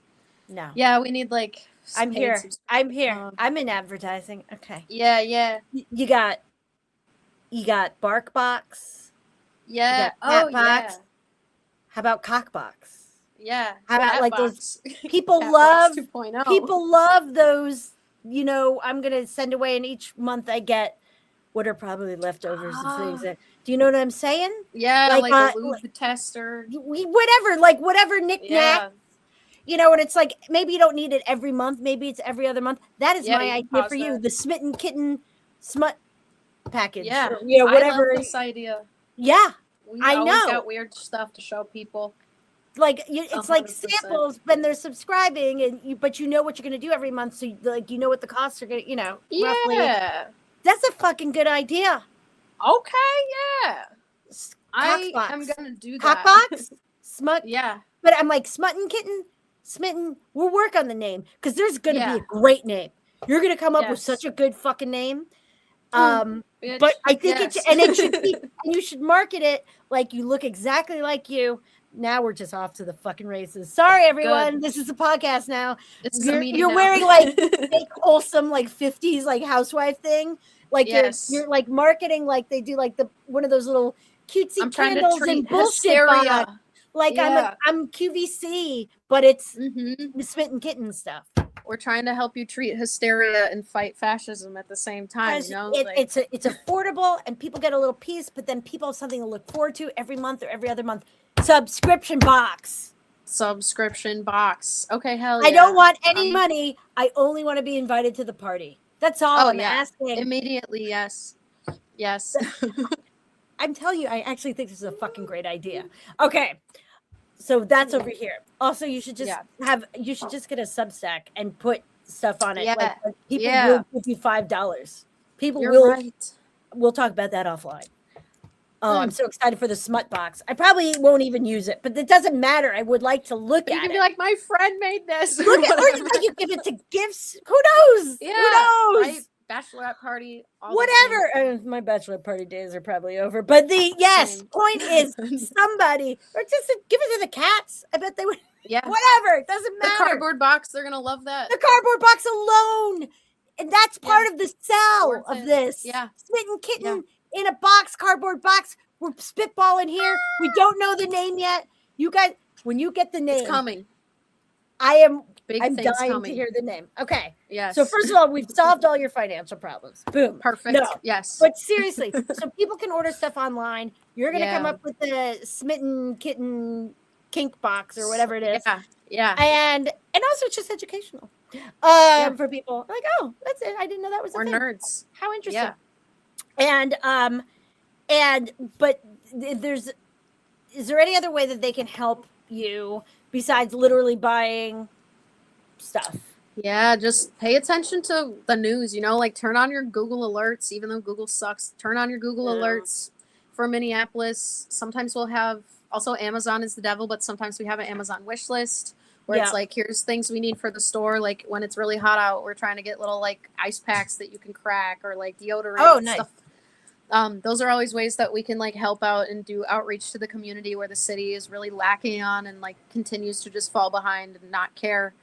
No. Yeah, we need like I'm here. I'm here. I'm in advertising. Okay. Yeah. You got BarkBox. Yeah. Catbox. Yeah. How about Cockbox? Yeah. How about like Catbox. those people Catbox love 2.0. people love those, you know, I'm gonna send away and each month I get what are probably leftovers of things that, do you know what I'm saying? Yeah, like a lube tester. Whatever knickknack. Yeah. You know, and it's like maybe you don't need it every month, maybe it's every other month. That is my idea for you. The Smitten Kitten smut package. Yeah. Or, you know, whatever. I love this idea. Yeah. We I always know. got weird stuff to show people. Like it's 100%. like samples when they're subscribing, and but you know what you're going to do every month, so like you know what the costs are going to, you know, roughly. Yeah. That's a fucking good idea. Okay, yeah. I Cockbox. am gonna do that. Cockbox, smut. Yeah. But I'm like Smitten Kitten, Smitten. We'll work on the name because there's going to be a great name. You're going to come up with such a good fucking name. Bitch. But I think it should be, and you should market it like you look exactly like you. Now we're just off to the fucking races. Sorry, everyone. Good. This is a podcast now. You're wearing like fake wholesome like 50s like housewife thing. Like you're like marketing like they do like the one of those little cutesy candles and bullshit box. Like I'm QVC, but it's Smitten Kitten stuff. We're trying to help you treat hysteria and fight fascism at the same time. You know, it's affordable and people get a little piece, but then people have something to look forward to every month or every other month. Subscription box. Okay, hell yeah. I don't want any money. I only want to be invited to the party. That's all I'm asking. Immediately, yes. I'm telling you, I actually think this is a fucking great idea. Okay. So that's over here. Also, you should just get a Substack and put stuff on it. Yeah. Like people will give you $5. We'll talk about that offline. Oh, I'm so excited for the smut box. I probably won't even use it, but it doesn't matter. I would like to look at it. You can be like, my friend made this. Or you give it to gifts. Who knows? Yeah. Who knows? My bachelorette party. Whatever. My bachelorette party days are probably over. But point is somebody, or just give it to the cats. I bet they would. Yeah. Whatever. It doesn't matter. The cardboard box, they're going to love that. The cardboard box alone. And that's part of the sell of this. Yeah. Smitten Kitten in a box, cardboard box. We're spitballing here. We don't know the name yet. You guys, when you get the name. It's coming. I'm dying to hear the name. Okay. Yes. So first of all, we've solved all your financial problems. Boom. Perfect. No. Yes. But seriously, so people can order stuff online. You're going to come up with the Smitten Kitten kink box or whatever it is. Yeah. And also it's just educational. For people like, oh, that's it. I didn't know that was a thing. Nerds. How interesting. Yeah. But is there any other way that they can help you besides literally buying stuff? Yeah, just pay attention to the news, you know, like turn on your Google alerts, even though Google sucks. Turn on your Google alerts for Minneapolis. Sometimes we'll have, also Amazon is the devil, but sometimes we have an Amazon wish list where it's like, here's things we need for the store. Like when it's really hot out, we're trying to get little like ice packs that you can crack or like deodorant. Oh, nice. Stuff. Those are always ways that we can like help out and do outreach to the community where the city is really lacking on and like continues to just fall behind and not care.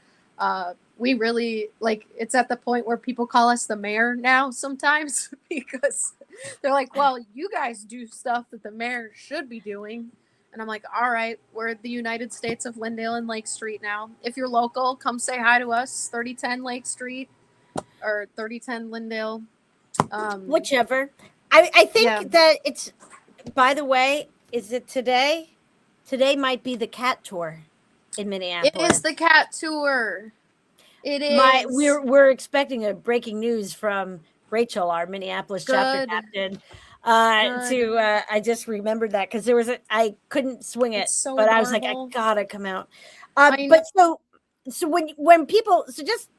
We really like, it's at the point where people call us the mayor now sometimes because they're like, well, you guys do stuff that the mayor should be doing. And I'm like, all right, we're the United States of Lyndale and Lake Street now. If you're local, come say hi to us, 3010 Lake Street or 3010 Lyndale. Whichever. I think Yeah. that it's, by the way, is it today? Today might be the cat tour in Minneapolis. It is the cat tour. It is. We're expecting a breaking news from Rachel, our Minneapolis chapter captain. I just remembered that because there was I couldn't swing it, so but adorable. I was like, I gotta come out. But so when people, so just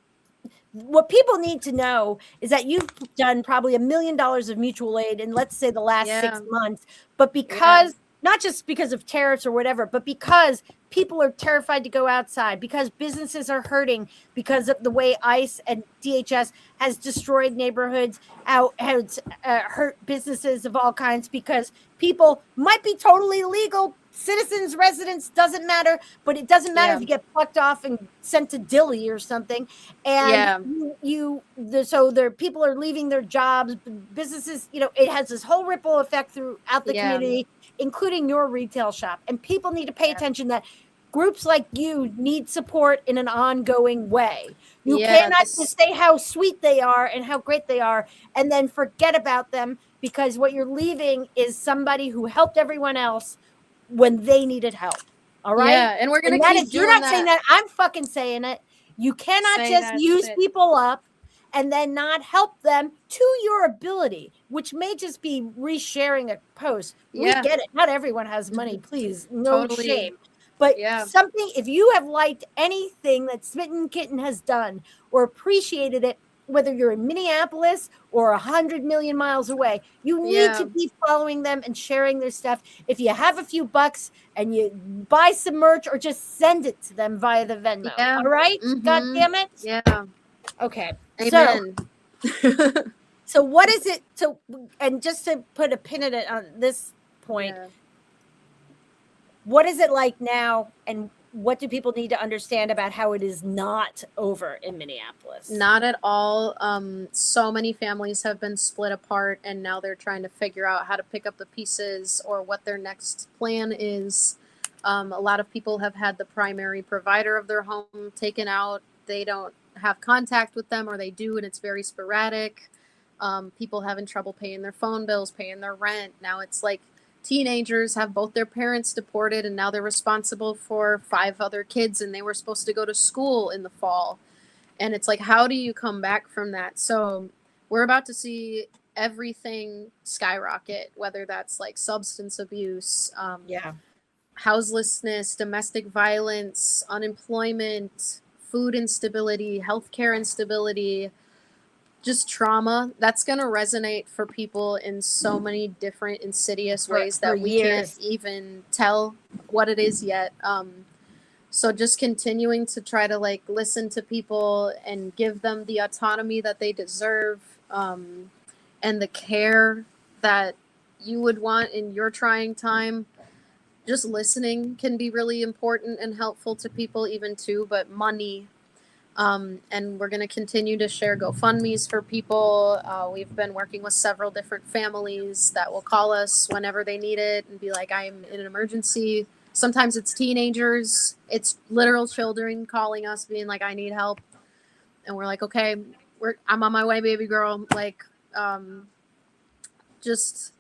what people need to know is that you've done probably $1 million of mutual aid in, let's say, the last 6 months, but because not just because of tariffs or whatever, but because people are terrified to go outside, because businesses are hurting because of the way ICE and DHS has destroyed neighborhoods, how it's hurt businesses of all kinds, because people might be totally legal citizens, residents, doesn't matter, but it doesn't matter if you get plucked off and sent to Dilley or something. And so there people are leaving their jobs, businesses, it has this whole ripple effect throughout the community, including your retail shop. And people need to pay attention that groups like you need support in an ongoing way. You cannot just say how sweet they are and how great they are and then forget about them, because what you're leaving is somebody who helped everyone else when they needed help. All right. Yeah, and we're gonna keep doing you're not saying that. I'm fucking saying it. You cannot just use people up and then not help them to your ability, which may just be resharing a post. We get it. Not everyone has money, please. No shame. But something, if you have liked anything that Smitten Kitten has done or appreciated it, whether you're in Minneapolis or 100 million miles away, you need to be following them and sharing their stuff. If you have a few bucks and you buy some merch, or just send it to them via the Venmo. All right? God damn it. Yeah. Okay. Amen. So what is it? So, and just to put a pin in it on this point, what is it like now, and what do people need to understand about how it is not over in Minneapolis? Not at all. So many families have been split apart, and now they're trying to figure out how to pick up the pieces or what their next plan is. A lot of people have had the primary provider of their home taken out. They don't have contact with them, or they do, and it's very sporadic. People having trouble paying their phone bills, paying their rent. Now it's like teenagers have both their parents deported, and now they're responsible for 5 other kids, and they were supposed to go to school in the fall. And it's like, how do you come back from that? So we're about to see everything skyrocket, whether that's like substance abuse, houselessness, domestic violence, unemployment, food instability, healthcare instability, just trauma. That's going to resonate for people in so many different insidious ways that we can't even tell what it is yet. So just continuing to try to like listen to people and give them the autonomy that they deserve, and the care that you would want in your trying time. Just listening can be really important and helpful to people even too, but money. And we're going to continue to share GoFundMes for people. We've been working with several different families that will call us whenever they need it and be like, I'm in an emergency. Sometimes it's teenagers. It's literal children calling us being like, I need help. And we're like, okay, I'm on my way, baby girl. Like, just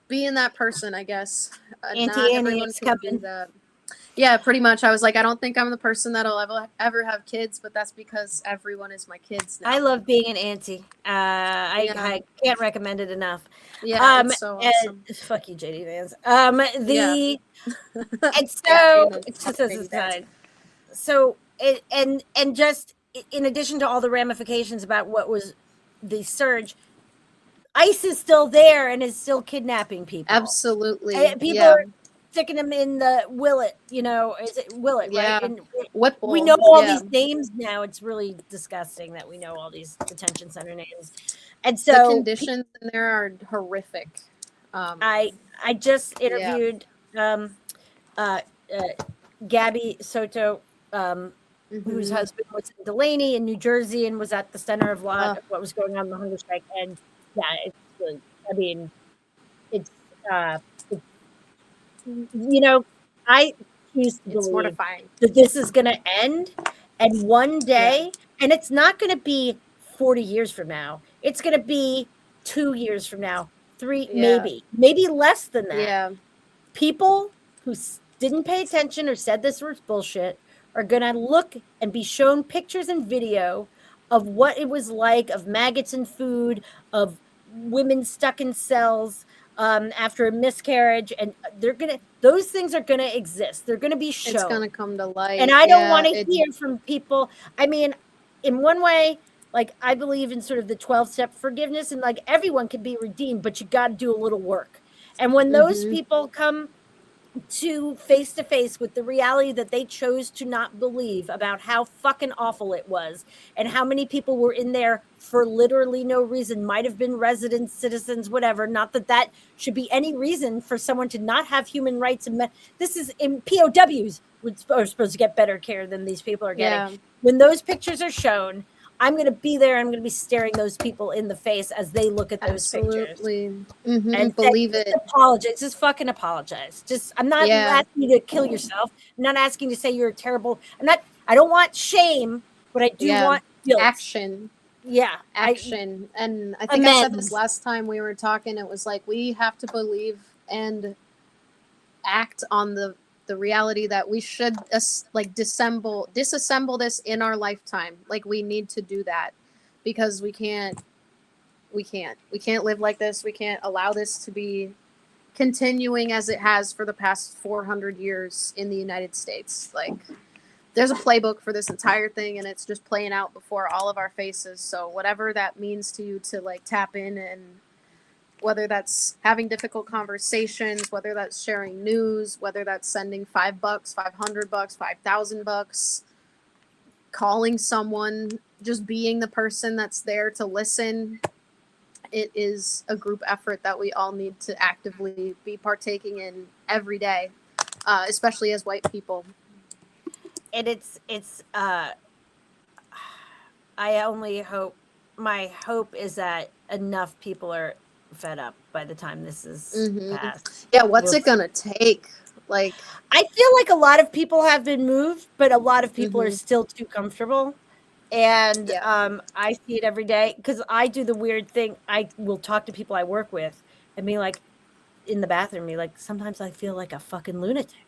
being that person, I guess. Auntie Annie is coming. Yeah, pretty much. I was like, I don't think I'm the person that'll ever have kids, but that's because everyone is my kids now. I love being an auntie. I can't recommend it enough. Yeah, it's so awesome. Fuck you, JD Vans. And so it's just as a side. So and just in addition to all the ramifications about what was the surge, ICE is still there and is still kidnapping people. Absolutely. People are sticking them in the Willet, is it Willet, right? And we know all these names now. It's really disgusting that we know all these detention center names. And so the conditions in there are horrific. I just interviewed Gabby Soto whose husband was in Delaney in New Jersey and was at the center of a lot of what was going on in the hunger strike. And yeah, it's really, I mean, it's you know, I choose to believe mortifying that this is going to end, and one day, and it's not going to be 40 years from now. It's going to be 2 years from now, 3, maybe less than that. Yeah. People who didn't pay attention or said this was bullshit are going to look and be shown pictures and video of what it was like, of maggots in food, of women stuck in cells after a miscarriage, and those things are gonna exist. They're gonna be shown. It's gonna come to light. And I don't want to hear from people. I mean, in one way, like, I believe in sort of the 12-step forgiveness, and like everyone can be redeemed, but you got to do a little work. And when those people come to face with the reality that they chose to not believe about how fucking awful it was, and how many people were in there for literally no reason, might have been residents, citizens, whatever, not that that should be any reason for someone to not have human rights. And this is in POWs are supposed to get better care than these people are getting. When those pictures are shown, I'm going to be there. I'm going to be staring those people in the face as they look at those pictures. And believe it. Apologize. Just fucking apologize. I'm not asking you to kill yourself. I'm not asking you to say you're terrible. I don't want shame, but I do want guilt. Action. Yeah. Action. And I think I said this last time we were talking. It was like, we have to believe and act on the reality that we should like disassemble this in our lifetime. Like, we need to do that, because we can't live like this. We can't allow this to be continuing as it has for the past 400 years in the United States. Like, there's a playbook for this entire thing, and it's just playing out before all of our faces. So whatever that means to you, to like tap in, and whether that's having difficult conversations, whether that's sharing news, whether that's sending $5, $500, $5,000, calling someone, just being the person that's there to listen. It is a group effort that we all need to actively be partaking in every day, especially as white people. And I only hope, my hope is that enough people are fed up by the time this is passed. Yeah, what's it gonna take? Like, I feel like a lot of people have been moved, but a lot of people are still too comfortable. And I see it every day, because I do the weird thing. I will talk to people I work with and be like, in the bathroom, be like, sometimes I feel like a fucking lunatic,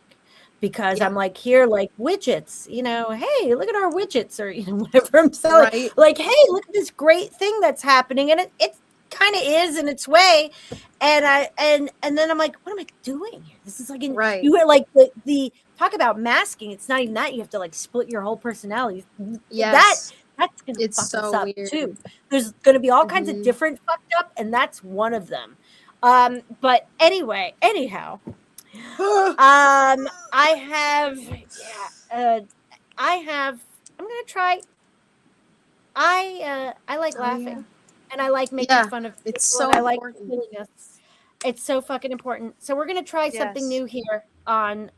because I'm like, here, like widgets, hey, look at our widgets, or whatever I'm selling. Right. Like, hey, look at this great thing that's happening, and it kind of is in its way. And then I'm like, what am I doing here? This is like, you hear like the talk about masking. It's not even that. You have to like split your whole personality. Yes. That's gonna fuck so us up weird. Too. There's gonna be all kinds of different fucked up, and that's one of them. But anyhow, I'm gonna try. I like laughing, and I like making fun of people. It's so I like important. silliness. It's so fucking important. So we're gonna try something new here on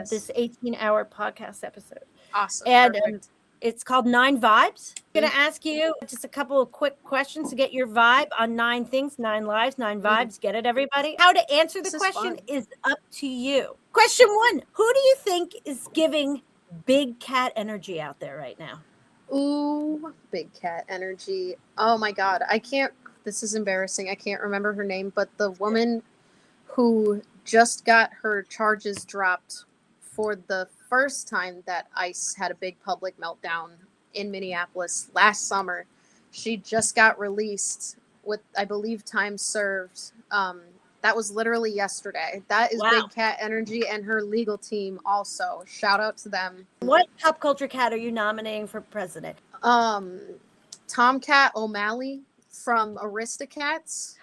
this 18-hour podcast episode. Awesome. And it's called 9 Vibes. I'm gonna ask you just a couple of quick questions to get your vibe on 9 things, 9 lives, 9 vibes. Get it, everybody? How to answer the question is up to you. Question 1: who do you think is giving big cat energy out there right now? Ooh, big cat energy. Oh my God. This is embarrassing. I can't remember her name, but the woman who just got her charges dropped for the first time that ICE had a big public meltdown in Minneapolis last summer. She just got released with, I believe, time served. That was literally yesterday. That is big cat energy, and her legal team also. Shout out to them. What pop culture cat are you nominating for president? Tomcat O'Malley from Aristocats.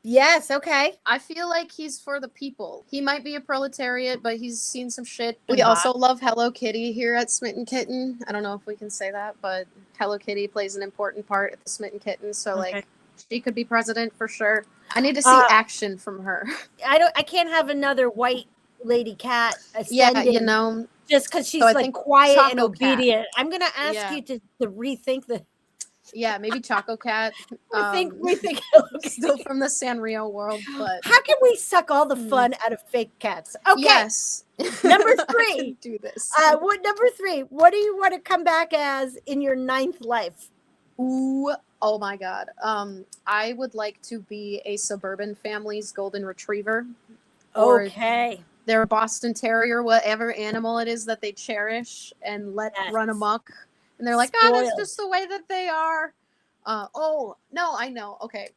Yes, okay. I feel like he's for the people. He might be a proletariat, but he's seen some shit. We also love Hello Kitty here at Smitten Kitten. I don't know if we can say that, but Hello Kitty plays an important part at the Smitten Kitten. So like, she could be president for sure. I need to see action from her. I can't have another white lady cat ascending. Yeah, Just because she's I like think quiet and Choco Cat. obedient. I'm gonna ask Yeah. you to rethink the Yeah, maybe Choco Cat. rethink. Still from the Sanrio world, but How can we suck all the fun out of fake cats? Okay. yes. Number I 3. can do this. What number 3? What do you want to come back as in your 9th life? Ooh, oh my God. I would like to be a suburban family's golden retriever. Or Okay. their Boston Terrier, whatever animal it is that they cherish and let run amok. And they're like, oh, that's just the way that they are. Oh, no, I know. Okay.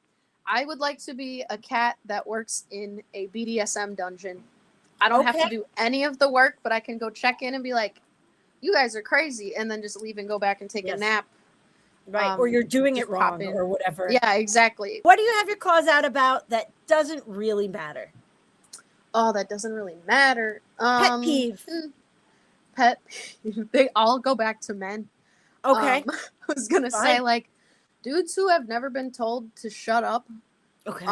I would like to be a cat that works in a BDSM dungeon. I don't have to do any of the work, but I can go check in and be like, you guys are crazy. And then just leave and go back and take a nap. Right. Or you're doing it wrong or whatever. Yeah, exactly. What do you have your claws out about that doesn't really matter? Oh, that doesn't really matter. Pet peeve. Pet peeve. They all go back to men. Okay. I was going to say, like, dudes who have never been told to shut up. Okay.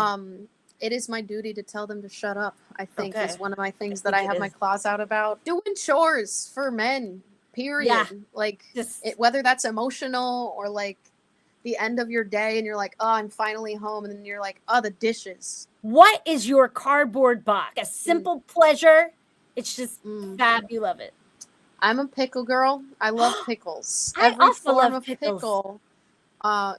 It is my duty to tell them to shut up, I think, is one of my things that I have my claws out about. Doing chores for men, period. Yeah. Like, whether that's emotional or, like, the end of your day and you're like, oh, I'm finally home. And then you're like, oh, the dishes. What is your cardboard box? A simple pleasure. It's just fab. You love it. I'm a pickle girl. I love pickles. I Every also form love of pickles. pickle.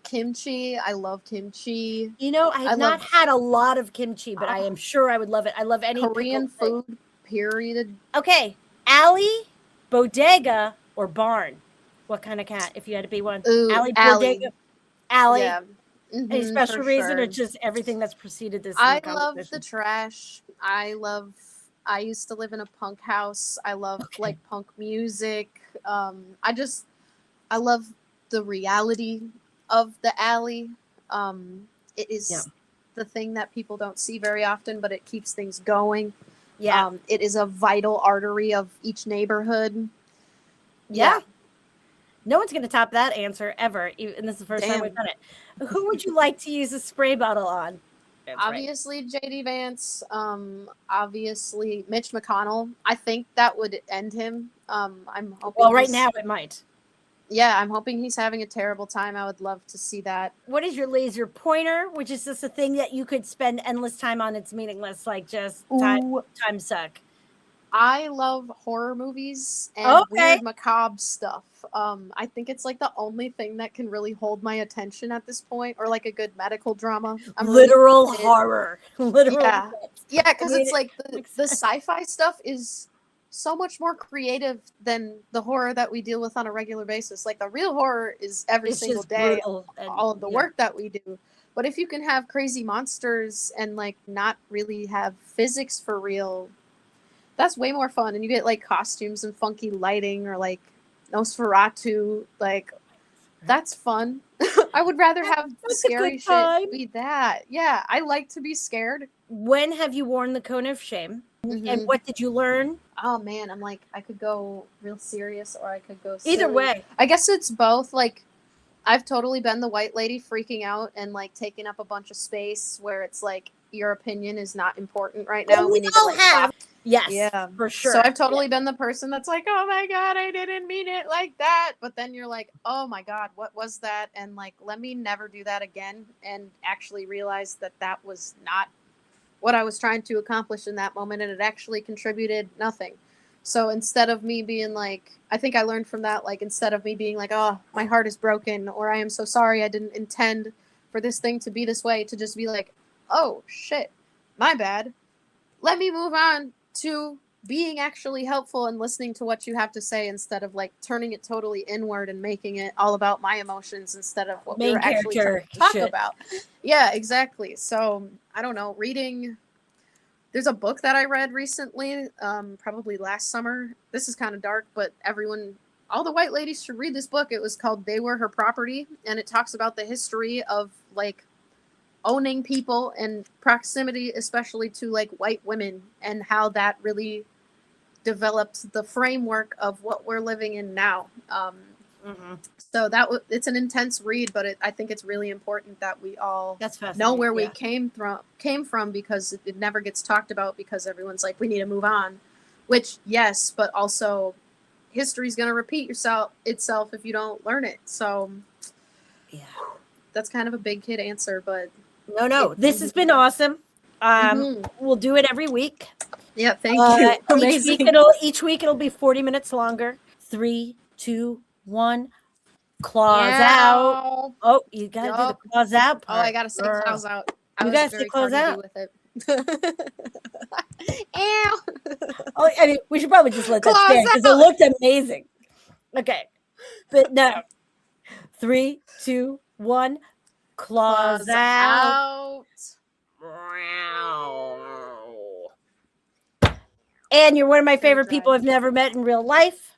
Kimchi. I love kimchi. You know, I have not had a lot of kimchi, but I am sure I would love it. I love any Korean food, period. Okay. Alley, bodega, or barn? What kind of cat, if you had to be one? Ooh, alley, bodega, alley. Yeah. Any special reason or just everything that's preceded this? I love the trash. I used to live in a punk house. I love like punk music. I love the reality of the alley. It is the thing that people don't see very often, but it keeps things going. Yeah. It is a vital artery of each neighborhood. Yeah. No one's going to top that answer ever. And this is the first time we've done it. Who would you like to use a spray bottle on? Obviously, JD Vance. Obviously, Mitch McConnell. I think that would end him. I'm hoping. Well, right now it might. Yeah, I'm hoping he's having a terrible time. I would love to see that. What is your laser pointer? Which is just a thing that you could spend endless time on. It's meaningless, like just time suck. I love horror movies and weird macabre stuff. I think it's like the only thing that can really hold my attention at this point, or like a good medical drama. Literal horror. Literal. Yeah, because it's like the sci-fi stuff is so much more creative than the horror that we deal with on a regular basis. Like the real horror is every single day, all of the work that we do. But if you can have crazy monsters and like not really have physics for real, that's way more fun. And you get like costumes and funky lighting or like Nosferatu. Like that's fun. I would rather have scary shit be that. Yeah, I like to be scared. When have you worn the cone of shame? And what did you learn? Oh man, I'm like, I could go real serious or I could go silly. Either way. I guess it's both. Like, I've totally been the white lady freaking out and like taking up a bunch of space where it's like your opinion is not important right now. We need to have. Yes, yeah, for sure. So I've totally been the person that's like, oh my God, I didn't mean it like that. But then you're like, oh my God, what was that? And like, let me never do that again. And actually realize that that was not what I was trying to accomplish in that moment. And it actually contributed nothing. So instead of me being like, I think I learned from that, like, instead of me being like, oh, my heart is broken, or I am so sorry, I didn't intend for this thing to be this way, to just be like, oh shit, my bad. Let me move on to being actually helpful and listening to what you have to say instead of like turning it totally inward and making it all about my emotions instead of what we were actually trying to talk about. Yeah, exactly. So I don't know, reading. There's a book that I read recently, probably last summer. This is kind of dark, but all the white ladies should read this book. It was called They Were Her Property, and it talks about the history of like owning people and proximity, especially to like white women, and how that really developed the framework of what we're living in now. So it's an intense read, but I think it's really important that we all know where we came from, because it never gets talked about, because everyone's like, we need to move on, which yes, but also history's going to repeat itself if you don't learn it. So Yeah. That's kind of a big kid answer, but no, this has been awesome. We'll do it every week. Yeah, thank you. Amazing. Each week it'll be 40 minutes longer. 3, 2, 1. Claws out. Oh, you gotta do the claws out part. Oh, I gotta say claws out. You gotta say claws out with it. Ow. Oh, I mean, we should probably just let that stand because it looked amazing. Okay, but no. 3, 2, 1. Claws out. And you're one of my favorite people I've never met in real life.